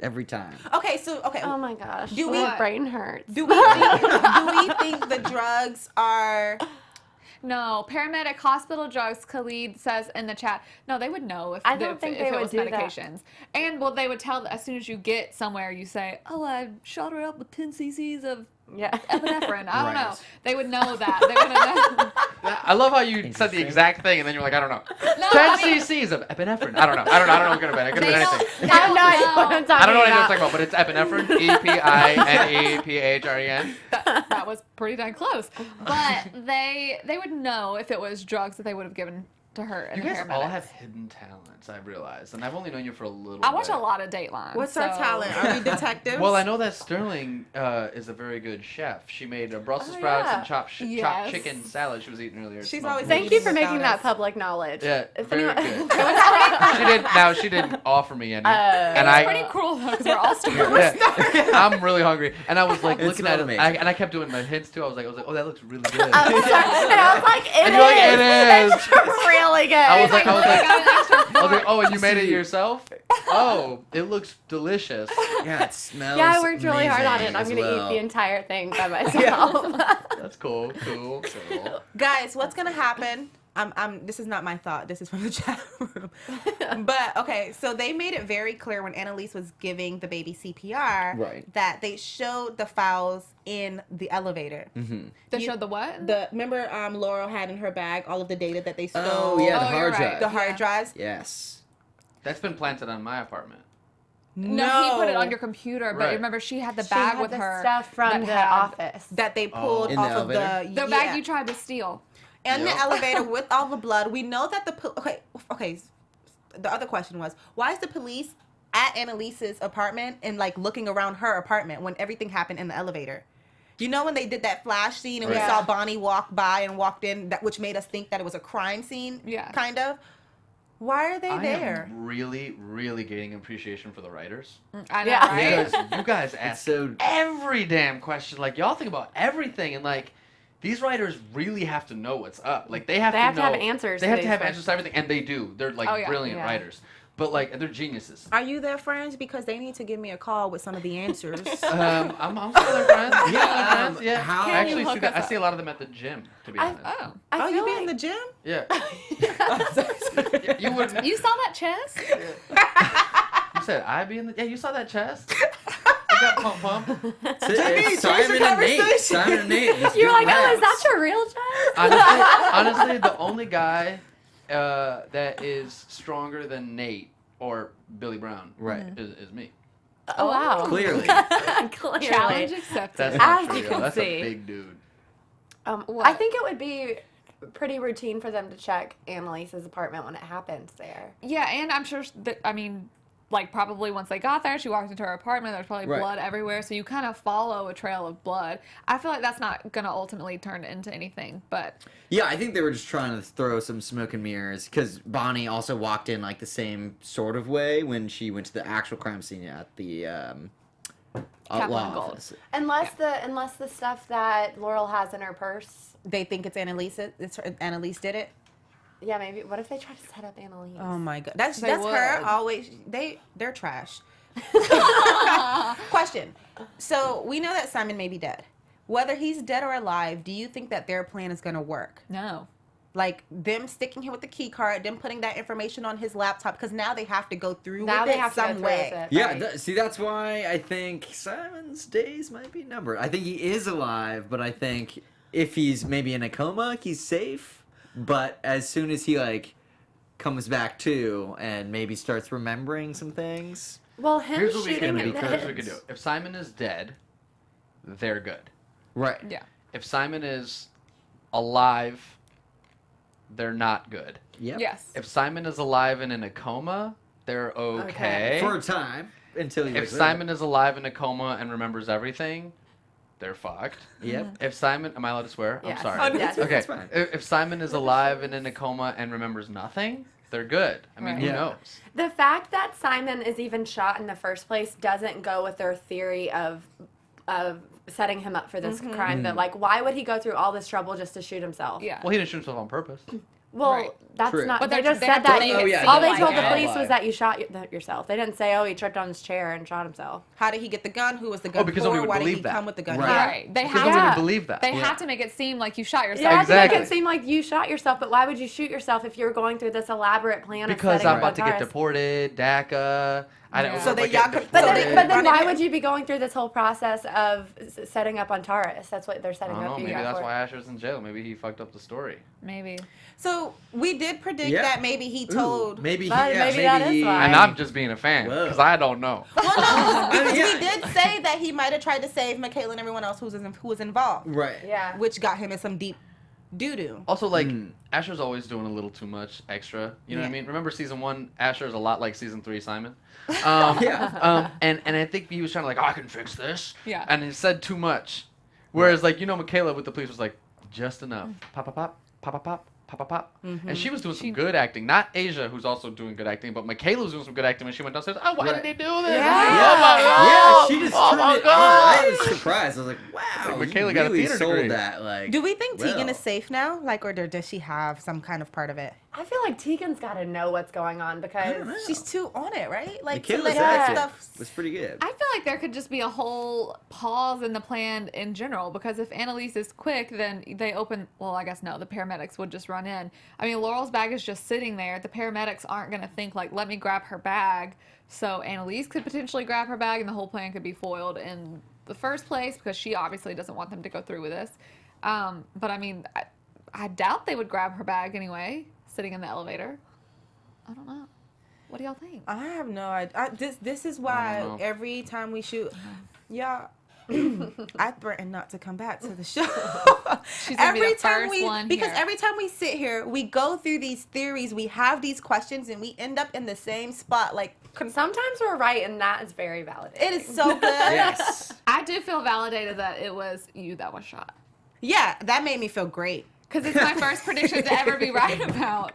every time. Okay, so Oh my gosh. Do my we- brain hurts. do we think the drugs are? No, paramedic hospital drugs, Khalid says in the chat. No, they would know if, I don't think they it would was do that. medications. And well, they would tell as soon as you get somewhere, you say, "Oh, I shot her up with 10 cc's of Yeah. epinephrine." I don't know. Right. They would know that. They would have known. I love how you said the Interesting. exact thing, and then you're like, I don't know. No, 10 I mean, cc's of epinephrine. I don't know. I don't know what could have been. It could have They been don't- anything. I have no idea what I'm talking I don't know what I'm about. talking about, but it's epinephrine. EPINEPHREN. that was pretty dang close. But they would know if it was drugs that they would have given to her and You the guys paramedics. all have hidden talents, I've realized, and I've only known you for a little I watch bit. a lot of Dateline. What's our so- talent? Are we detectives? Well, I know that Sterling is a very good chef. She made Brussels Oh, sprouts yeah. and chopped Yes. chicken salad she was eating earlier. It She's smelled always Thank delicious. you for making Without that us. public knowledge. Yeah, If very anyone- good. She didn't offer me any, and It's I. pretty cruel though, because we're all starving. Yeah, I'm really hungry, and I was like It looking at smelled it, amazing. and I kept doing my hints too. I was like, oh, that looks really good. And I was like, And you're like, it is. It's really good. I was like, Got an extra I was like, oh, and you made it yourself? Oh, it looks delicious. Yeah, it smells. yeah, I worked really hard on it, and I'm amazing going to as eat well. the entire thing by myself. That's cool. Guys, what's gonna happen? This is not my thought. This is from the chat room. But okay, so they made it very clear when Annalise was giving the baby CPR, Right. that they showed the files in the elevator. Mm-hmm. They You- showed the what? Remember Laurel had in her bag all of the data that they stole. Oh, yeah, the Oh, you're hard right. drive. the hard Yeah. drives. Yes. That's been planted on my apartment. No, he put it on your computer, but Right. remember she had the She bag had with the her. stuff from that the had office. that they pulled In the off of elevator? The bag you tried to steal. in Yep. the elevator with all the blood. We know that okay. The other question was, why is the police at Annalise's apartment and like looking around her apartment when everything happened in the elevator? You know when they did that flash scene and we Right. saw Bonnie walk by and walked in, which made us think that it was a crime scene, Yeah. kind of. Why are they there? am really, really gaining appreciation for the writers. I know, Yeah. right? Because you guys ask so- every damn question. Like, y'all think about everything, and like, these writers really have to know what's up. Like, they have They to have to know. have answers They to have to these have answers to everything, and they do. They're like Oh, yeah. brilliant Yeah. writers. But like, they're geniuses. Are you their friends? Because they need to give me a call with some of the answers. I'm still their friend. Yeah, Yeah. how- I Can actually you hook see that. us I see a lot of them at the gym. To be honest. Oh. I You feel be like, in the gym? Yeah. You wouldn't. You saw that chest? You said I'd be in the. Yeah, you saw that chest. I got pump. It's Simon and Nate. Simon and Nate. just you're doing like, oh, is laps. that your real chest? Honestly, the only guy that is stronger than Nate or Billy Brown, Right. is me. Oh, wow. Clearly. Clearly. Challenge accepted. That's As not true. you can That's see. a big dude. What? I think it would be pretty routine for them to check Annalise's apartment when it happens there. Yeah, and I'm sure that, I mean, like probably once they got there, she walked into her apartment, there's probably Right. blood everywhere, so you kind of follow a trail of blood. I feel like that's not going to ultimately turn into anything, but Yeah, I think they were just trying to throw some smoke and mirrors because Bonnie also walked in like the same sort of way when she went to the actual crime scene at the law Gold. office. Unless the stuff that Laurel has in her purse. They think it's Annalise. Annalise did it. Yeah, maybe. What if they try to set up Annalise? Oh my god, that's They her. would. Always, they're trash. Question. So we know that Simon may be dead. Whether he's dead or alive, do you think that their plan is gonna work? no. Like them sticking him with the key card, them putting that information on his laptop, because now they have to go through now with they it have to go some through way. with it. Yeah, right? see, that's why I think Simon's days might be numbered. I think he is alive, but I think if he's maybe in a coma, he's safe. But as soon as he like comes back to and maybe starts remembering some things, Well, him Here's what we shooting can do. in the Here's what we head. can do. If Simon is dead, they're good. right? Yeah. If Simon is alive, they're not good. Yep. Yes. If Simon is alive and in a coma, they're okay. For a time until he If wakes up. Simon is alive in a coma and remembers everything, they're fucked. Yep. If Simon, am I allowed to swear? Yes. I'm sorry. Yes. Okay. That's fine. If Simon is alive and in a coma and remembers nothing, they're good. I mean, Right. who Yeah. knows? The fact that Simon is even shot in the first place doesn't go with their theory of setting him up for this crime. That like, why would he go through all this trouble just to shoot himself? Yeah. Well, he didn't shoot himself on purpose. Well, Right. that's True. not. But They they're- just they said have to that. make it seem All they like told it. the police Alive. was that you shot yourself. They didn't say, "Oh, he tripped on his chair and shot himself." How did he get the gun? Who was the gun because for? nobody would Why did believe he that. come with the gun? Right. Yeah. Right. They Because have nobody Yeah. would believe that. They have to make it seem like you shot yourself. You have to make Exactly. it seem like you shot yourself, but why would you shoot yourself if you're going through this elaborate plan Because of setting I'm up about to get Antares? deported, DACA. I don't Yeah. know. So they- like, y'all get could- But So then, deported. they- but then run why it- would you be going through this whole process of setting up Antares? That's what they're I setting don't know. up you Maybe that's for. why Asher's in jail. Maybe he fucked up the story. Maybe. So we did predict Yeah. that maybe he Ooh, told. maybe he, But yeah, maybe that is he- why. And I'm just being a fan Whoa. because I don't know. Well, no, because Yeah. we did say that he might have tried to save Michaela and everyone else who was involved, Right. Yeah. which got him in some deep doo doo. Also, like, Mm. Asher's always doing a little too much extra. You know what I Yeah. mean? Remember season 1? Asher's a lot like season 3 Simon. Yeah. And I think he was trying to, like, oh, I can fix this. Yeah. And he said too much. Whereas, like, Michaela with the police was like, just enough. Pop, pop, pop, pop, pop, pop. Pop, pop, pop. And she was doing some good acting. Not Asia, who's also doing good acting, but Michaela was doing some good acting when she went downstairs. Oh, why Right. did they do this? Yeah. Oh, my God. Yeah, she just Oh, turned my it God. on. I was surprised. I was like, wow, Like, you Michaela got a really theater sold degree. that. Like, Do we think Tegan well. is safe now? Like, or does she have some kind of part of it? I feel like Tegan's got to know what's going on I because don't know. She's too on it, right? Like to Michaela's let that acting stuff. was pretty good. I feel like there could just be a whole pause in the plan in general because if Annalise is quick, then they open. Well, I guess no, the paramedics would just run in. I mean, Laurel's bag is just sitting there. The paramedics aren't going to think, like, let me grab her bag. So Annalise could potentially grab her bag and the whole plan could be foiled in the first place because she obviously doesn't want them to go through with this. But I mean, I doubt they would grab her bag anyway, sitting in the elevator. I don't know. What do y'all think? I have no idea. This is I why don't know. every time we shoot, y'all. I threaten not to come back to the show. She's gonna be the first one because here. every time we sit here, we go through these theories, we have these questions, and we end up in the same spot. Like sometimes we're right, and that is very validating. it is so good. Yes. I do feel validated that it was you that was shot. Yeah, that made me feel great. Because it's my first prediction to ever be right about.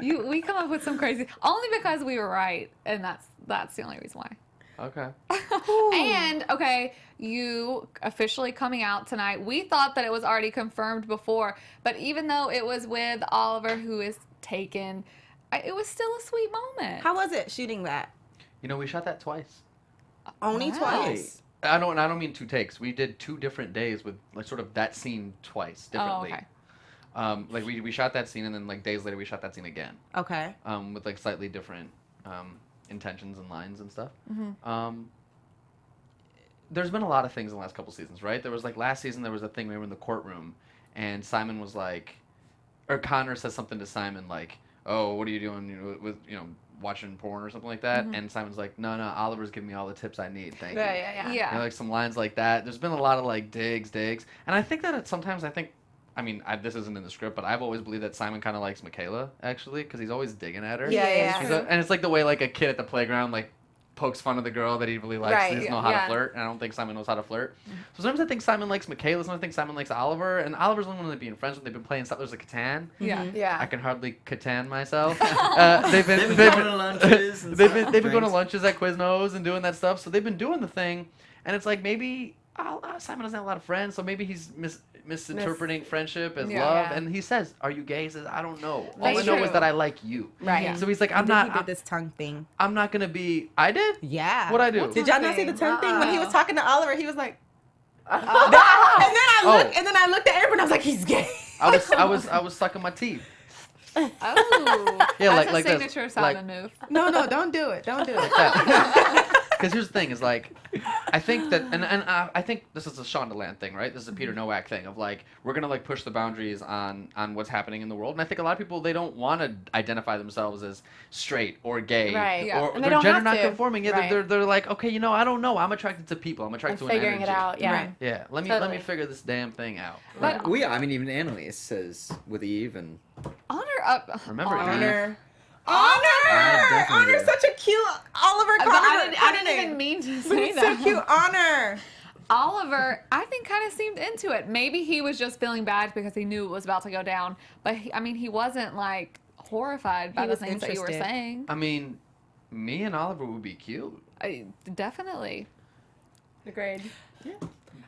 We come up with some crazy, only because we were right, and that's the only reason why. Okay. And okay, you officially coming out tonight. We thought that it was already confirmed before, but even though it was with Oliver, who is taken, it was still a sweet moment. How was it shooting that? You know, we shot that twice. Only Wow. twice. I don't mean 2 takes. We did 2 different days with like sort of that scene twice differently. Oh, okay. Like we shot that scene and then like days later we shot that scene again. Okay. With like slightly different intentions and lines and stuff. There's been a lot of things in the last couple seasons, right? There was like last season there was a thing we were in the courtroom and Simon was like, or Connor says something to Simon like, "Oh, what are you doing with watching porn or something like that?" And Simon's like, "No, Oliver's giving me all the tips I need. Thank you." Yeah. Yeah. You know, like some lines like that. There's been a lot of like digs, and I think that sometimes this isn't in the script, but I've always believed that Simon kind of likes Michaela actually because he's always digging at her. Yeah. And it's like the way like a kid at the playground like pokes fun of the girl that he really likes. Right, He doesn't know how to flirt, and I don't think Simon knows how to flirt. So sometimes I think Simon likes Michaela. Sometimes I think Simon likes Oliver, and Oliver's the one they've been friends with. They've been playing Settlers of Catan. Yeah. Yeah. I can hardly Catan myself. They've been going to lunches. And They've stuff, been going to drinks. lunches at Quiznos and doing that stuff. So they've been doing the thing, and it's like maybe Simon doesn't have a lot of friends, so maybe he's misinterpreting friendship as Yeah. love. Yeah. And he says, "Are you gay?" He says, "I don't know. All That's I know is true. that I like you." Right. Yeah. So he's like, He did I'm this tongue thing. not gonna be. I did. Yeah. What'd I do? What's Did y'all not see the tongue thing when he was Uh-uh. talking to Oliver? He was like, and then Oh. I looked at Aaron and I was like, he's gay. I was sucking my teeth. Oh. Yeah, That's like a this, signature like- Simon move. No, don't do it. Don't do it. Because here's the thing: is like, I think that, and I think this is a Shonda Land thing, right? This is a Peter Nowak thing of like, we're gonna like push the boundaries on what's happening in the world, and I think a lot of people they don't want to identify themselves as straight or gay, Right. Yeah. or And they they're don't gender have not to. conforming. Yeah, Right. they're like, okay, I don't know. I'm attracted to people. I'm And attracted to an figuring energy. it out. Yeah. Right. Yeah, let me Totally. figure this damn thing out. But I mean, even Annalise says with Eve and honor up. Remember Eve? Honor. definitely Honor's do. such a cute Oliver. But I didn't even mean to say He's so that. cute. Honor. Oliver, I think, kind of seemed into it. Maybe he was just feeling bad because he knew it was about to go down. But he wasn't like horrified by He the was things that you were interested. saying. I mean, me and Oliver would be cute. Definitely. Agreed. I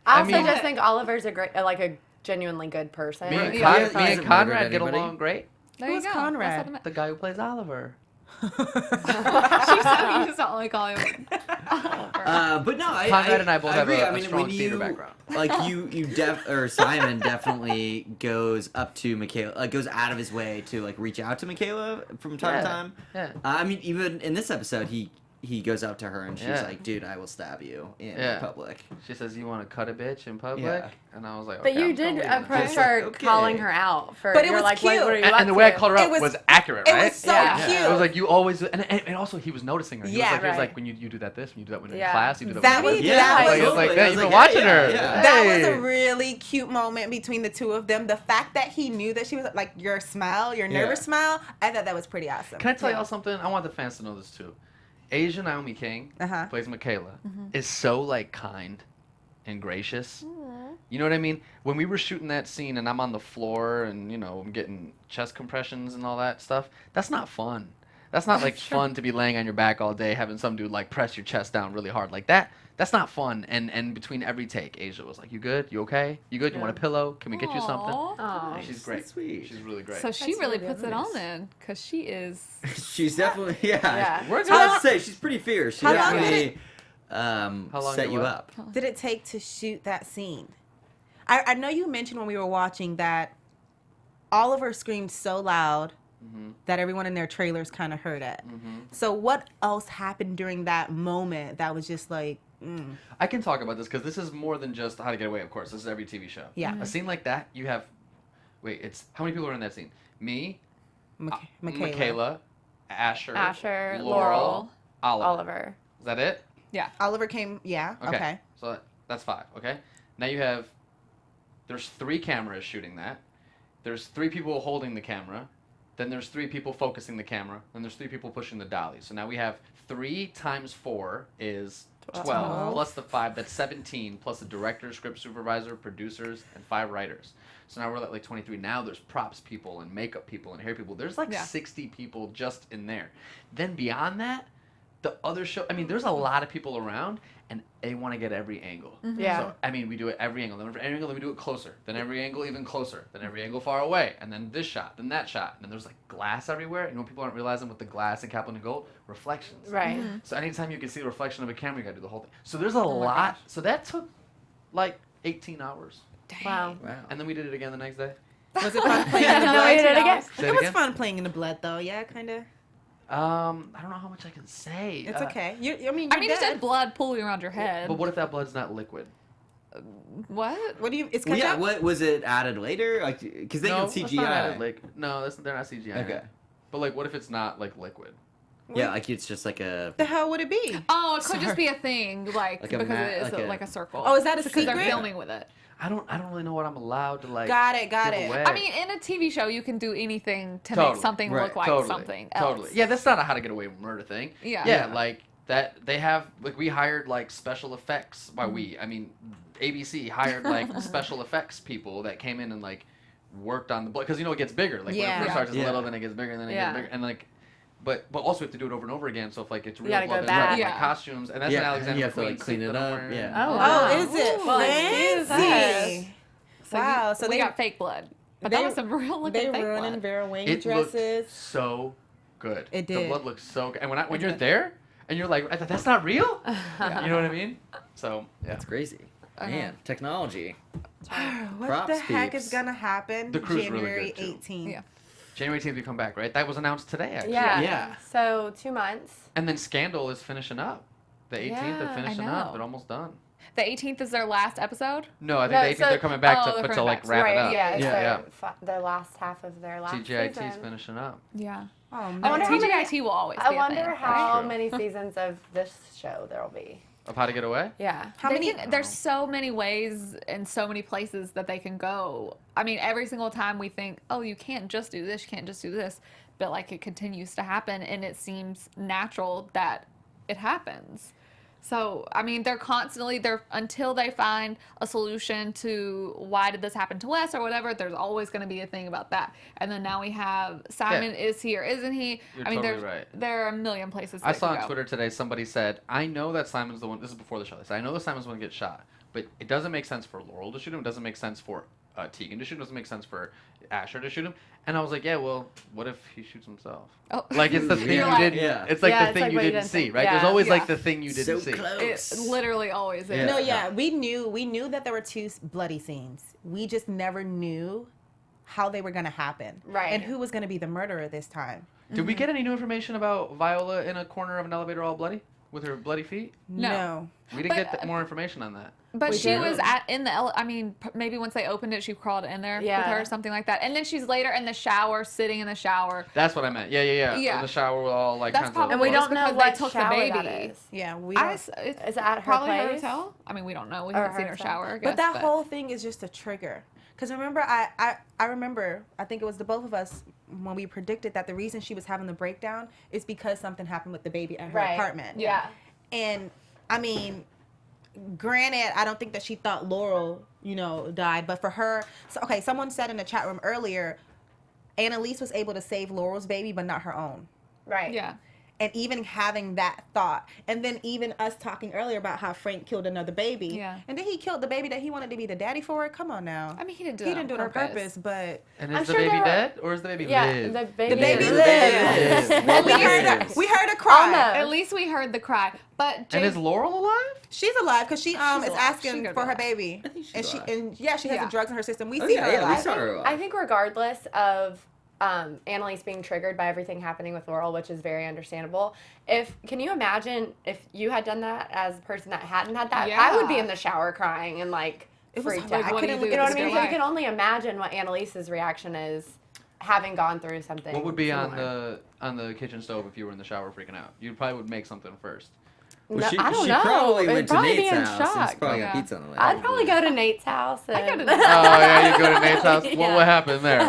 I also mean- just think Oliver's a genuinely good person. Me and, Yeah. Con- He me hasn't and Conrad murdered get anybody. along great. There Who's you go. Conrad? That's The guy who plays Oliver. she said you just don't like call him. but no, Conrad and I both have agree. a I mean, strong when theater you, background. Like or Simon definitely goes up to Michaela, goes out of his way to like reach out to Michaela from time to time. Yeah. I mean, even in this episode, he goes up to her and she's Yeah. like, "Dude, I will stab you in Yeah. public." She says, "You want to cut a bitch in public?" Yeah. And I was like, But okay, you I'm did totally gonna do approach this. her Okay. calling her out for. But it you're was like, cute. What are you And, up and the way I to? called her It out was- was accurate, It right? was so Yeah. cute. It was like you always, and also he was noticing her. He Yeah, was like, right. when you do that this, when you do that when you're in Yeah. class, you do that. That when was- you're that like, was- it was like, totally. yeah, I you've was been like, watching yeah, her. yeah. That was Hey. a really cute moment between the two of them. The fact that he knew that she was like your smile, your nervous Yeah. smile, I thought that was pretty awesome. Can I tell y'all something? I want the fans to know this too. Asian Naomi King Uh-huh. plays Michaela is so like kind and gracious. You know what I mean? When we were shooting that scene and I'm on the floor and I'm getting chest compressions and all that stuff, that's not fun. That's not like fun to be laying on your back all day having some dude like press your chest down really hard like that. That's not fun. And between every take, Asia was like, "You good? You okay? You good? You want a pillow? Can we get you something?" Aw. Aw. She's great. sweet. She's really great. So she That's really really puts it nice. on then, because she is. She's definitely Yeah. I was How about long- to say she's pretty fierce. She How long definitely How long set you you what? up. Did it take to shoot that scene? I know you mentioned when we were watching that Oliver screamed so loud that everyone in their trailers kind of heard it. So what else happened during that moment that was just like, I can talk about this because this is more than just How to Get Away, of course. This is every TV show. Yeah. A scene like that, you have. Wait, it's. How many people are in that scene? Me, Michaela, Asher, Laurel, Oliver. Oliver. Is that it? Yeah. Oliver came, yeah, okay. So that's 5, okay? Now you have. There's 3 cameras shooting that. There's 3 people holding the camera. Then there's 3 people focusing the camera. Then there's 3 people pushing the dolly. So now we have 3 times 4 is 12 plus the 5. That's 17 plus the director, script supervisor, producers, and 5 writers. So now we're at like 23. Now there's props people and makeup people and hair people. There's like 60 people just in there. Then beyond that, the other show, I mean, there's a lot of people around, and they want to get every angle. Yeah. So, I mean, we do it every angle. Then every angle, then we do it closer. Then every angle even closer. Then every angle far away. And then this shot, then that shot. And then there's like glass everywhere. And what people aren't realizing with the glass and Kaplan and Gold? Reflections. Right. So anytime you can see the reflection of a camera, you got to do the whole thing. So there's a lot. So that took like 18 hours. Wow. And then we did it again the next day. Was it fun playing in the No, blood? we did it again. Say It was again? fun playing in the blood, though. Yeah, kind of. I don't know how much I can say. It's okay. You I mean, you said blood pooling around your head. But what if that blood's not liquid? What? What do you? It's Well, ketchup. yeah, what was it added later? Like, because they No, can that's not added, CGI. like, no, they're not CGI. Okay. But like, what if it's not like liquid? Yeah, like it's just like a. The hell would it be? Oh, it could just be a thing, like Like a because mat- it is like a- like a circle. Oh, is that a because they're secret? filming with it. I don't really know what I'm allowed to like. Got it. give away. I mean, in a TV show, you can do anything to Totally. make something Right. look like totally, something totally. else. Yeah, that's not a how to get away with murder thing. Yeah. Yeah, like that. They have like we hired like special effects. By we, I mean ABC hired like special effects people that came in and like worked on the blood because it gets bigger. Like when Yeah. it first starts as Yeah. little, then it gets bigger, and then it Yeah. gets bigger, and like. But also we have to do it over and over again. So if like it's real gotta blood, go then back. like Yeah. costumes, and that's Yeah, an and Alexander you have to, McQueen like, clean suit it that I'm up, wearing. yeah. Oh, Oh, wow. is it Well, excuse fancy? So Wow. So we they got fake blood, but they- that was some real looking they fake ruining blood. Vera Wang It looked dresses. so good. It The did. blood looks so good. And when It you're did. there and you're like, that's not real? You know what I mean? So, yeah. That's crazy. Man, technology. What Props, the heck peeps. is gonna happen? The crew's really January good, too. 18th. Yeah. January 18th, we come back, right? That was announced today, actually. Yeah. Yeah. So 2 months. And then Scandal is finishing up. The 18th, Yeah, they're I finishing know. up. They're almost done. The 18th is their last episode. No, I think No, the 18th so- they're coming back Oh, to, they're but to coming like back. wrap right. it up. Yeah. It's Yeah. their last half of their last TGIT's season. finishing up. Yeah. Oh I man. wonder how many- TGIT will always I be a wonder thing. how true. many seasons of this show there'll be. Of How to Get Away? Yeah. How They many? can- there's so many ways and so many places that they can go. I mean, every single time we think, oh, you can't just do this, you can't just do this, but like it continues to happen, and it seems natural that it happens. So, I mean, they're constantly until they find a solution to why did this happen to us or whatever. There's always going to be a thing about that. And then now we have Simon is he or isn't he? You're I mean, totally right. there are a million places. I they saw can on go. Twitter today somebody said, I know that Simon's the one, this is before the show, they said, I know that Simon's the one that gets shot, but it doesn't make sense for Laurel to shoot him, it doesn't make sense for Tegan to shoot him, it doesn't make sense for Asher to shoot him. And I was like, yeah, well, what if he shoots himself? Oh. Like, it's the thing You're you like- didn't, Yeah. it's like Yeah, the it's thing like you what you didn't didn't see, think. right? Yeah. There's always like Yeah. the thing you didn't So see. close. It literally always is. Yeah. No, yeah, we knew that there were two bloody scenes. We just never knew how they were gonna happen, Right. And who was gonna be the murderer this time. Did we get any new information about Viola in a corner of an elevator all bloody? With her bloody feet? No. We didn't But- get more information on that. But We she did. was in the. I mean, maybe once they opened it, she crawled in there with Yeah. her, or something like that. And then she's later in the shower, sitting in the shower. That's what I meant. Yeah. Yeah. In the shower with all like That's kinds probably And we of... don't know because what they took the shower baby. that is. Yeah, we. It's Is it at her probably her place? hotel. I mean, we don't know. We Or haven't seen her her hotel. shower. I guess, But that whole thing is just a trigger. Because remember, I remember, I think it was the both of us when we predicted that the reason she was having the breakdown is because something happened with the baby at her Right. apartment. Yeah. And I mean, granted, I don't think that she thought Laurel, died, but for her, okay, someone said in the chat room earlier, Annalise was able to save Laurel's baby, but not her own. Right. Yeah. And even having that thought, and then even us talking earlier about how Frank killed another baby, Yeah. and then he killed the baby that he wanted to be the daddy for. Come on now. I mean, he didn't do He it didn't do it on purpose, but And I'm is the sure baby there were- dead? Or is the baby Yeah. live? The baby, the baby lives. lives. Well, we heard her cry. Almost. At least we heard the cry. But And Jake, is Laurel alive? She's alive because she is alive. She asking could for be her alive. baby, I think she's and alive. she has Yeah. the drugs in her system. We Oh, see yeah, her yeah, we alive. saw her alive. I think regardless of Annalise being triggered by everything happening with Laurel, which is very understandable. Can you imagine if you had done that as a person that hadn't had that? I would be Yeah. in the shower crying and like It was freaked hard. out. I what do you couldn't do look You know at what I the mean? Still So you alive. can only imagine what Annalise's reaction is, having gone through something. What would be similar. on the kitchen stove if you were in the shower freaking out? You probably would make something first. Well, No, she, I don't she know. probably It'd went to probably be Nate's in house. There's shock. probably Yeah. a pizza on the way. I'd probably go to Nate's house. I go to And Nate's Oh yeah, you go to Nate's house. Yeah. What happened there?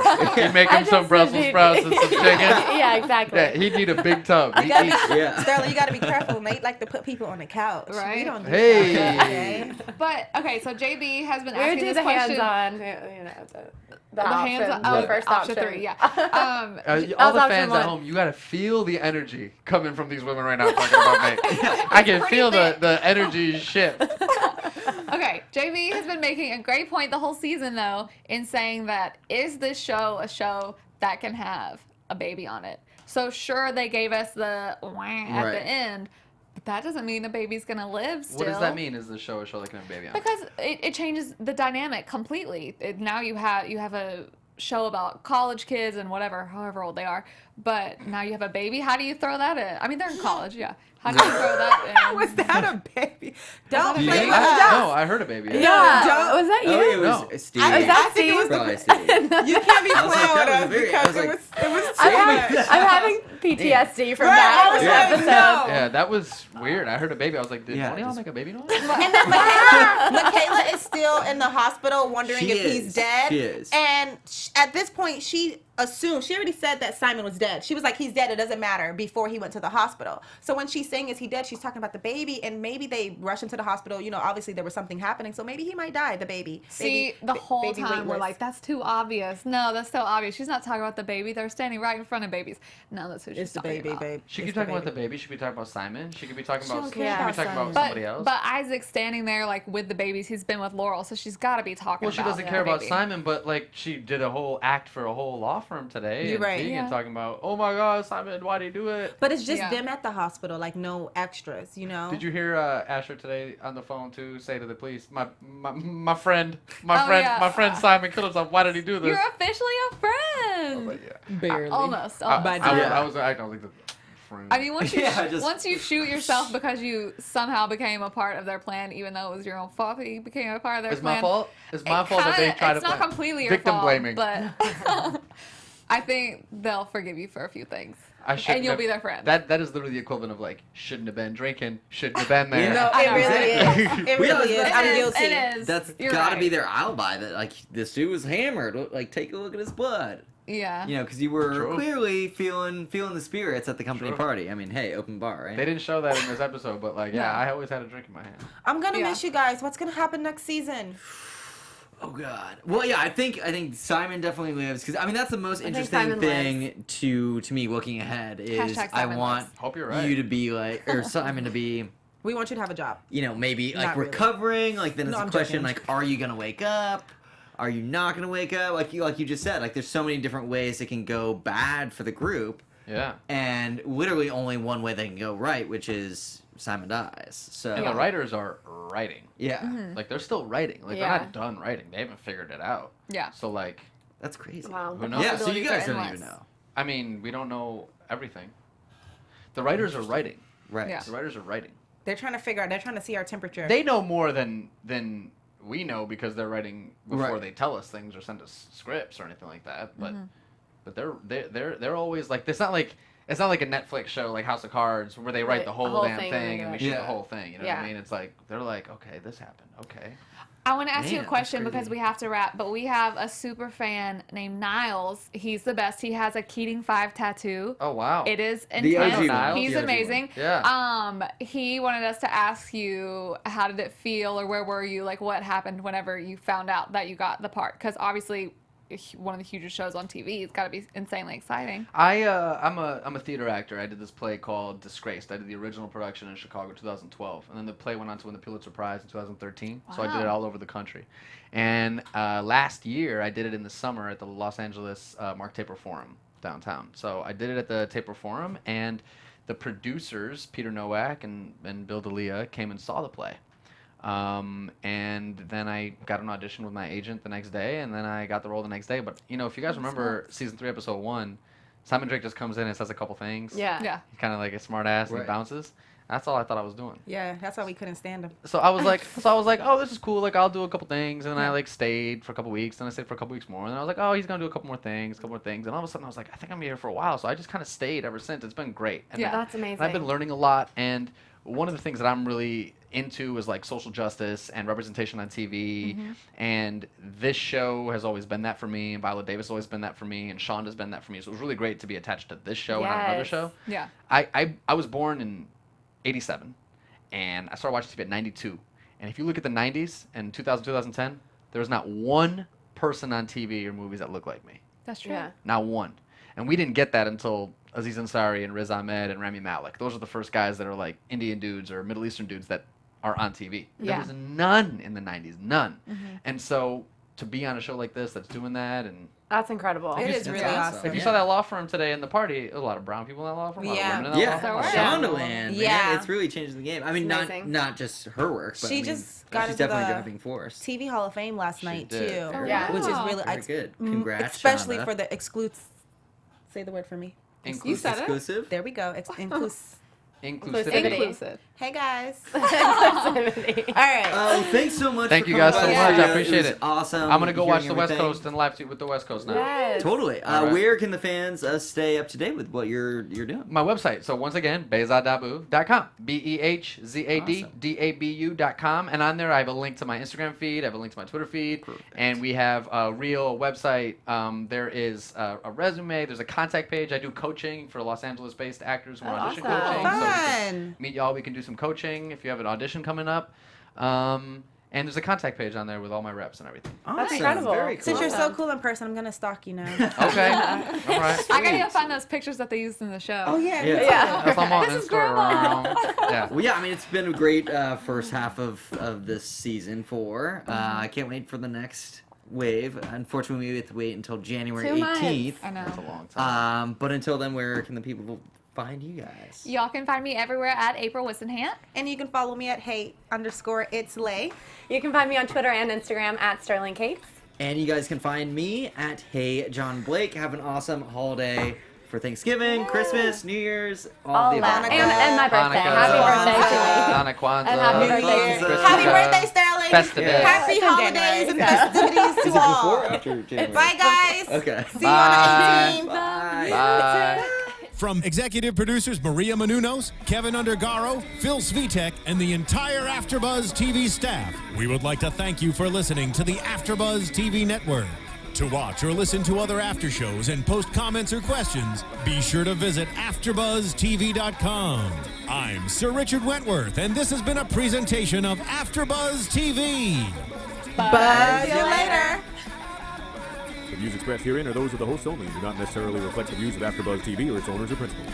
You make I him some just Brussels said sprouts and some chicken. Yeah, exactly. Yeah, he'd need a big tub. He'd gotta eat. Yeah. Sterling, you got to be careful. Nate like to put people on the couch. Right. We don't do Hey. that. Okay? But okay, so JB has been We would asking do this the question. hands-on, the hands option, on, the first option option. 3, yeah. All the option fans one. at home, you gotta feel the energy coming from these women right now talking about me. I can pretty feel thick. the energy shift. Okay, JV has been making a great point the whole season, though, in saying that is this show a show that can have a baby on it? So sure, they gave us the wah at Right. the end, but that doesn't mean the baby's gonna live still. What does that mean? Is the show a show that can have a baby on? Because it changes the dynamic completely. Now you have a show about college kids and however old they are, but now you have a baby. How do you throw that in? I mean, they're in college, yeah. How do you throw that in? Was that a baby? Don't Yeah. play with No, us. I heard a baby. Yeah. don't- Was that you? Oh, it No. was Steve. I- Was that I think it was Steve? Probably Steve. You can't be I was like, playing with that was us very- I because was it like- was too I'm much. having PTSD from Right, that I was like, episode. no. Yeah, that was weird. I heard a baby. I was like, did Yeah, one of y'all just- make a baby noise? And then Michaela is still in the hospital wondering She if is. he's dead. She is. And at this point, she assumed, she already said that Simon was dead. She was like, he's dead, it doesn't matter, before he went to the hospital. So when she's saying, is he dead, she's talking about the baby, and maybe they rush him to the hospital. You know, obviously there was something happening, so maybe he might die, the baby. See, Baby- the whole baby time we're weightless. like, that's too obvious. No, that's so obvious. She's not talking about the baby. They're standing right in front of babies. No, that's who she's It's the talking baby, about. babe. She It's could be talking about the baby. She could be talking about Simon. She could be talking about. don't She care could be about talking about Simon. somebody else. But Isaac's standing there like with the babies. He's been with Laurel, so she's got to be talking Well, she about doesn't the care about baby. Simon, but like she did a whole act for a whole law firm today. You're and right. Vegan Yeah. talking about, oh my God, Simon, why'd he do it? But it's just Yeah. them at the hospital, like no extras, you know? Did you hear Asher today on the phone too say to the police, my friend, Oh, yeah. my friend Simon killed himself. Why did he do this? You're officially a friend. But yeah. Barely. Almost. I, almost. I don't think the friend. I mean, once you Yeah, just- once you shoot yourself because you somehow became a part of their plan, even though it was your own fault that you became a part of their it's plan. my fault. It's my It fault that they kinda- tried to. It's not plan. completely your Victim fault, blaming. but I think they'll forgive you for a few things, I shouldn't and you'll have- be their friend. That is literally the equivalent of like shouldn't have been drinking, shouldn't have been there. Yeah. No, I it know, really exactly. is. It Yeah, really is. it's- I'm It is, guilty. It is. That's You're got to right. be their alibi that like this dude was hammered. Like take a look at his blood. Yeah. You know, because you were True. clearly feeling the spirits at the company True. party. I mean, hey, open bar, right? They didn't show that in this episode, but like, yeah, No. I always had a drink in my hand. I'm gonna Yeah. miss you guys. What's gonna happen next season? Oh God. Well, yeah, I think Simon definitely lives because I mean that's the most think interesting Simon thing to me looking ahead is Hashtag I Simon want lives. Hope you're right. you to be like or Simon to be We want you to have a job. maybe like Not really. recovering like then No, it's a I'm question joking. like are you gonna wake up? Are you not gonna wake up? Like you just said, like there's so many different ways it can go bad for the group, Yeah. and literally only one way they can go right, which is Simon dies. So And the writers are writing. yeah, Mm-hmm. Like they're still writing. Like Yeah. they're not done writing. They haven't figured it out. Yeah. So like, that's crazy. Wow. Who knows? Yeah, so you Possibilities guys are don't endless. even know, I mean, we don't know everything. The writers are writing. right? Yeah. The writers are writing. They're trying to figure out. They're trying to see our temperature. They know more than we know because they're writing before Right. they tell us things or send us scripts or anything like that. But they're always like it's not like a Netflix show like House of Cards where they write Right, the a whole whole damn thing thing and and we they shoot Yeah. the whole thing. You know what Yeah. I mean? It's like they're like, okay, this happened. Okay. I want to ask you Man, a that's question because crazy. we have to wrap, but we have a super fan named Niles. He's the best. He has a Keating 5 tattoo. Oh wow. It is The OG intense. one. He's The OG amazing. Yeah. He wanted us to ask you how did it feel or where were you? Like what happened whenever you found out that you got the part? Because obviously one of the hugest shows on TV. It's got to be insanely exciting. I'm a theater actor. I did this play called Disgraced. I did the original production in Chicago 2012, and then the play went on to win the Pulitzer Prize in 2013. So I did it Wow. all over the country. And last year I did it in the summer at the Los Angeles Mark Taper Forum downtown. So I did it at the Taper Forum, and the producers Peter Nowak and Bill D'Elia came and saw the play. And then I got an audition with my agent the next day, and then I got the role the next day. But you know, if you guys remember season 3, episode 1, Simon Drake just comes in and says a couple things. Yeah. Yeah. He's kind of like a smart ass and Right. he bounces. That's all I thought I was doing. Yeah, that's why we couldn't stand them. So I was like, oh, this is cool. Like I'll do a couple things, and then I like stayed for a couple weeks, and I stayed for a couple weeks more, and then I was like, oh, he's gonna do a couple more things, and all of a sudden I was like, I think I'm here for a while. So I just kind of stayed ever since. It's been great. And Yeah. then- That's amazing. and I've been learning a lot, and one of the things that I'm really into is like social justice and representation on TV. And this show has always been that for me. And Viola Davis has always been that for me. And Shonda's been that for me. So it was really great to be attached to this show and not another Yes. show. Yeah. I was born in 87. And I started watching TV at 92. And if you look at the 90s and 2000, 2010, there was not one person on TV or movies that looked like me. That's true. Yeah. Not one. And we didn't get that until Aziz Ansari and Riz Ahmed and Rami Malek. Those are the first guys that are like Indian dudes or Middle Eastern dudes that are on TV. There Yeah. was none in the 90s. None. And so to be on a show like this that's doing that, and That's incredible. It is That's really awesome. awesome. if you saw that law firm today in the party, a lot of brown people in that law firm, a lot of Yeah. women in that law firm. There Yeah, were. Shondaland. Yeah. Man, it's really changing the game. I mean, It's not amazing. not just her work, but She I mean, just got she's into definitely a the driving force. TV Hall of Fame last She night did. too. Very Yeah. Which is Wow. really Very good. mm, Congrats, especially Shonda. for the exclusive. Say the word for me. You said it. Exclusive. There we go. Inclusivity. Inclusive. Hey guys. Inclusivity. All right. Oh, thanks so much. Thank for you guys coming so by. much. I It appreciate was it. Awesome. I'm going to go watch hearing the West everything. Coast and live tweet with the West Coast now. Yes. Totally. All right. Where can the fans stay up to date with what you're doing? My website. So once again, behzadabu.com. BEHZADDABU.com. And on there, I have a link to my Instagram feed. I have a link to my Twitter feed. Perfect. And we have a real website. There is a resume. There's a contact page. I do coaching for Los Angeles-based actors who want audition awesome. coaching. So we can Fun. meet y'all. We can do some coaching if you have an audition coming up. And there's a contact page on there with all my reps and everything. Awesome. incredible. Very cool. Since you're so cool in person, I'm gonna stalk you now. Okay. All right. I gotta go find those pictures that they used in the show. Oh yeah. Yeah. Yeah. That's I'm on This is Instagram. Yeah. Well, yeah, I mean, it's been a great first half of this season 4. I can't wait for the next wave. Unfortunately, we have to wait until January 2 months. 18th. I know. That's a long time. But until then, where can the people find you guys? Y'all can find me everywhere at April Whisenhant. And you can follow me at hey_it's_lay. You can find me on Twitter and Instagram at Sterling Capes. And you guys can find me at Hey John Blake. Have an awesome holiday for Thanksgiving, Christmas, New Year's, all the that. above. And my birthday. Hanukkah, Happy birthday to me. Hanukkah, Kwanzaa, And happy birthday to me. Christmas, Happy birthday, Sterling. Festivus. Happy It's in holidays and January, so. festivities Is to it before all. or after January? Bye guys. Okay. See you on the 18th. Bye. Bye. From executive producers Maria Menounos, Kevin Undergaro, Phil Svitek, and the entire AfterBuzz TV staff, we would like to thank you for listening to the AfterBuzz TV network. To watch or listen to other after shows and post comments or questions, be sure to visit AfterBuzzTV.com. I'm Sir Richard Wentworth, and this has been a presentation of AfterBuzz TV. Bye. See you later. The views expressed herein are those of the hosts only and do not necessarily reflect the views of AfterBuzz TV or its owners or principals.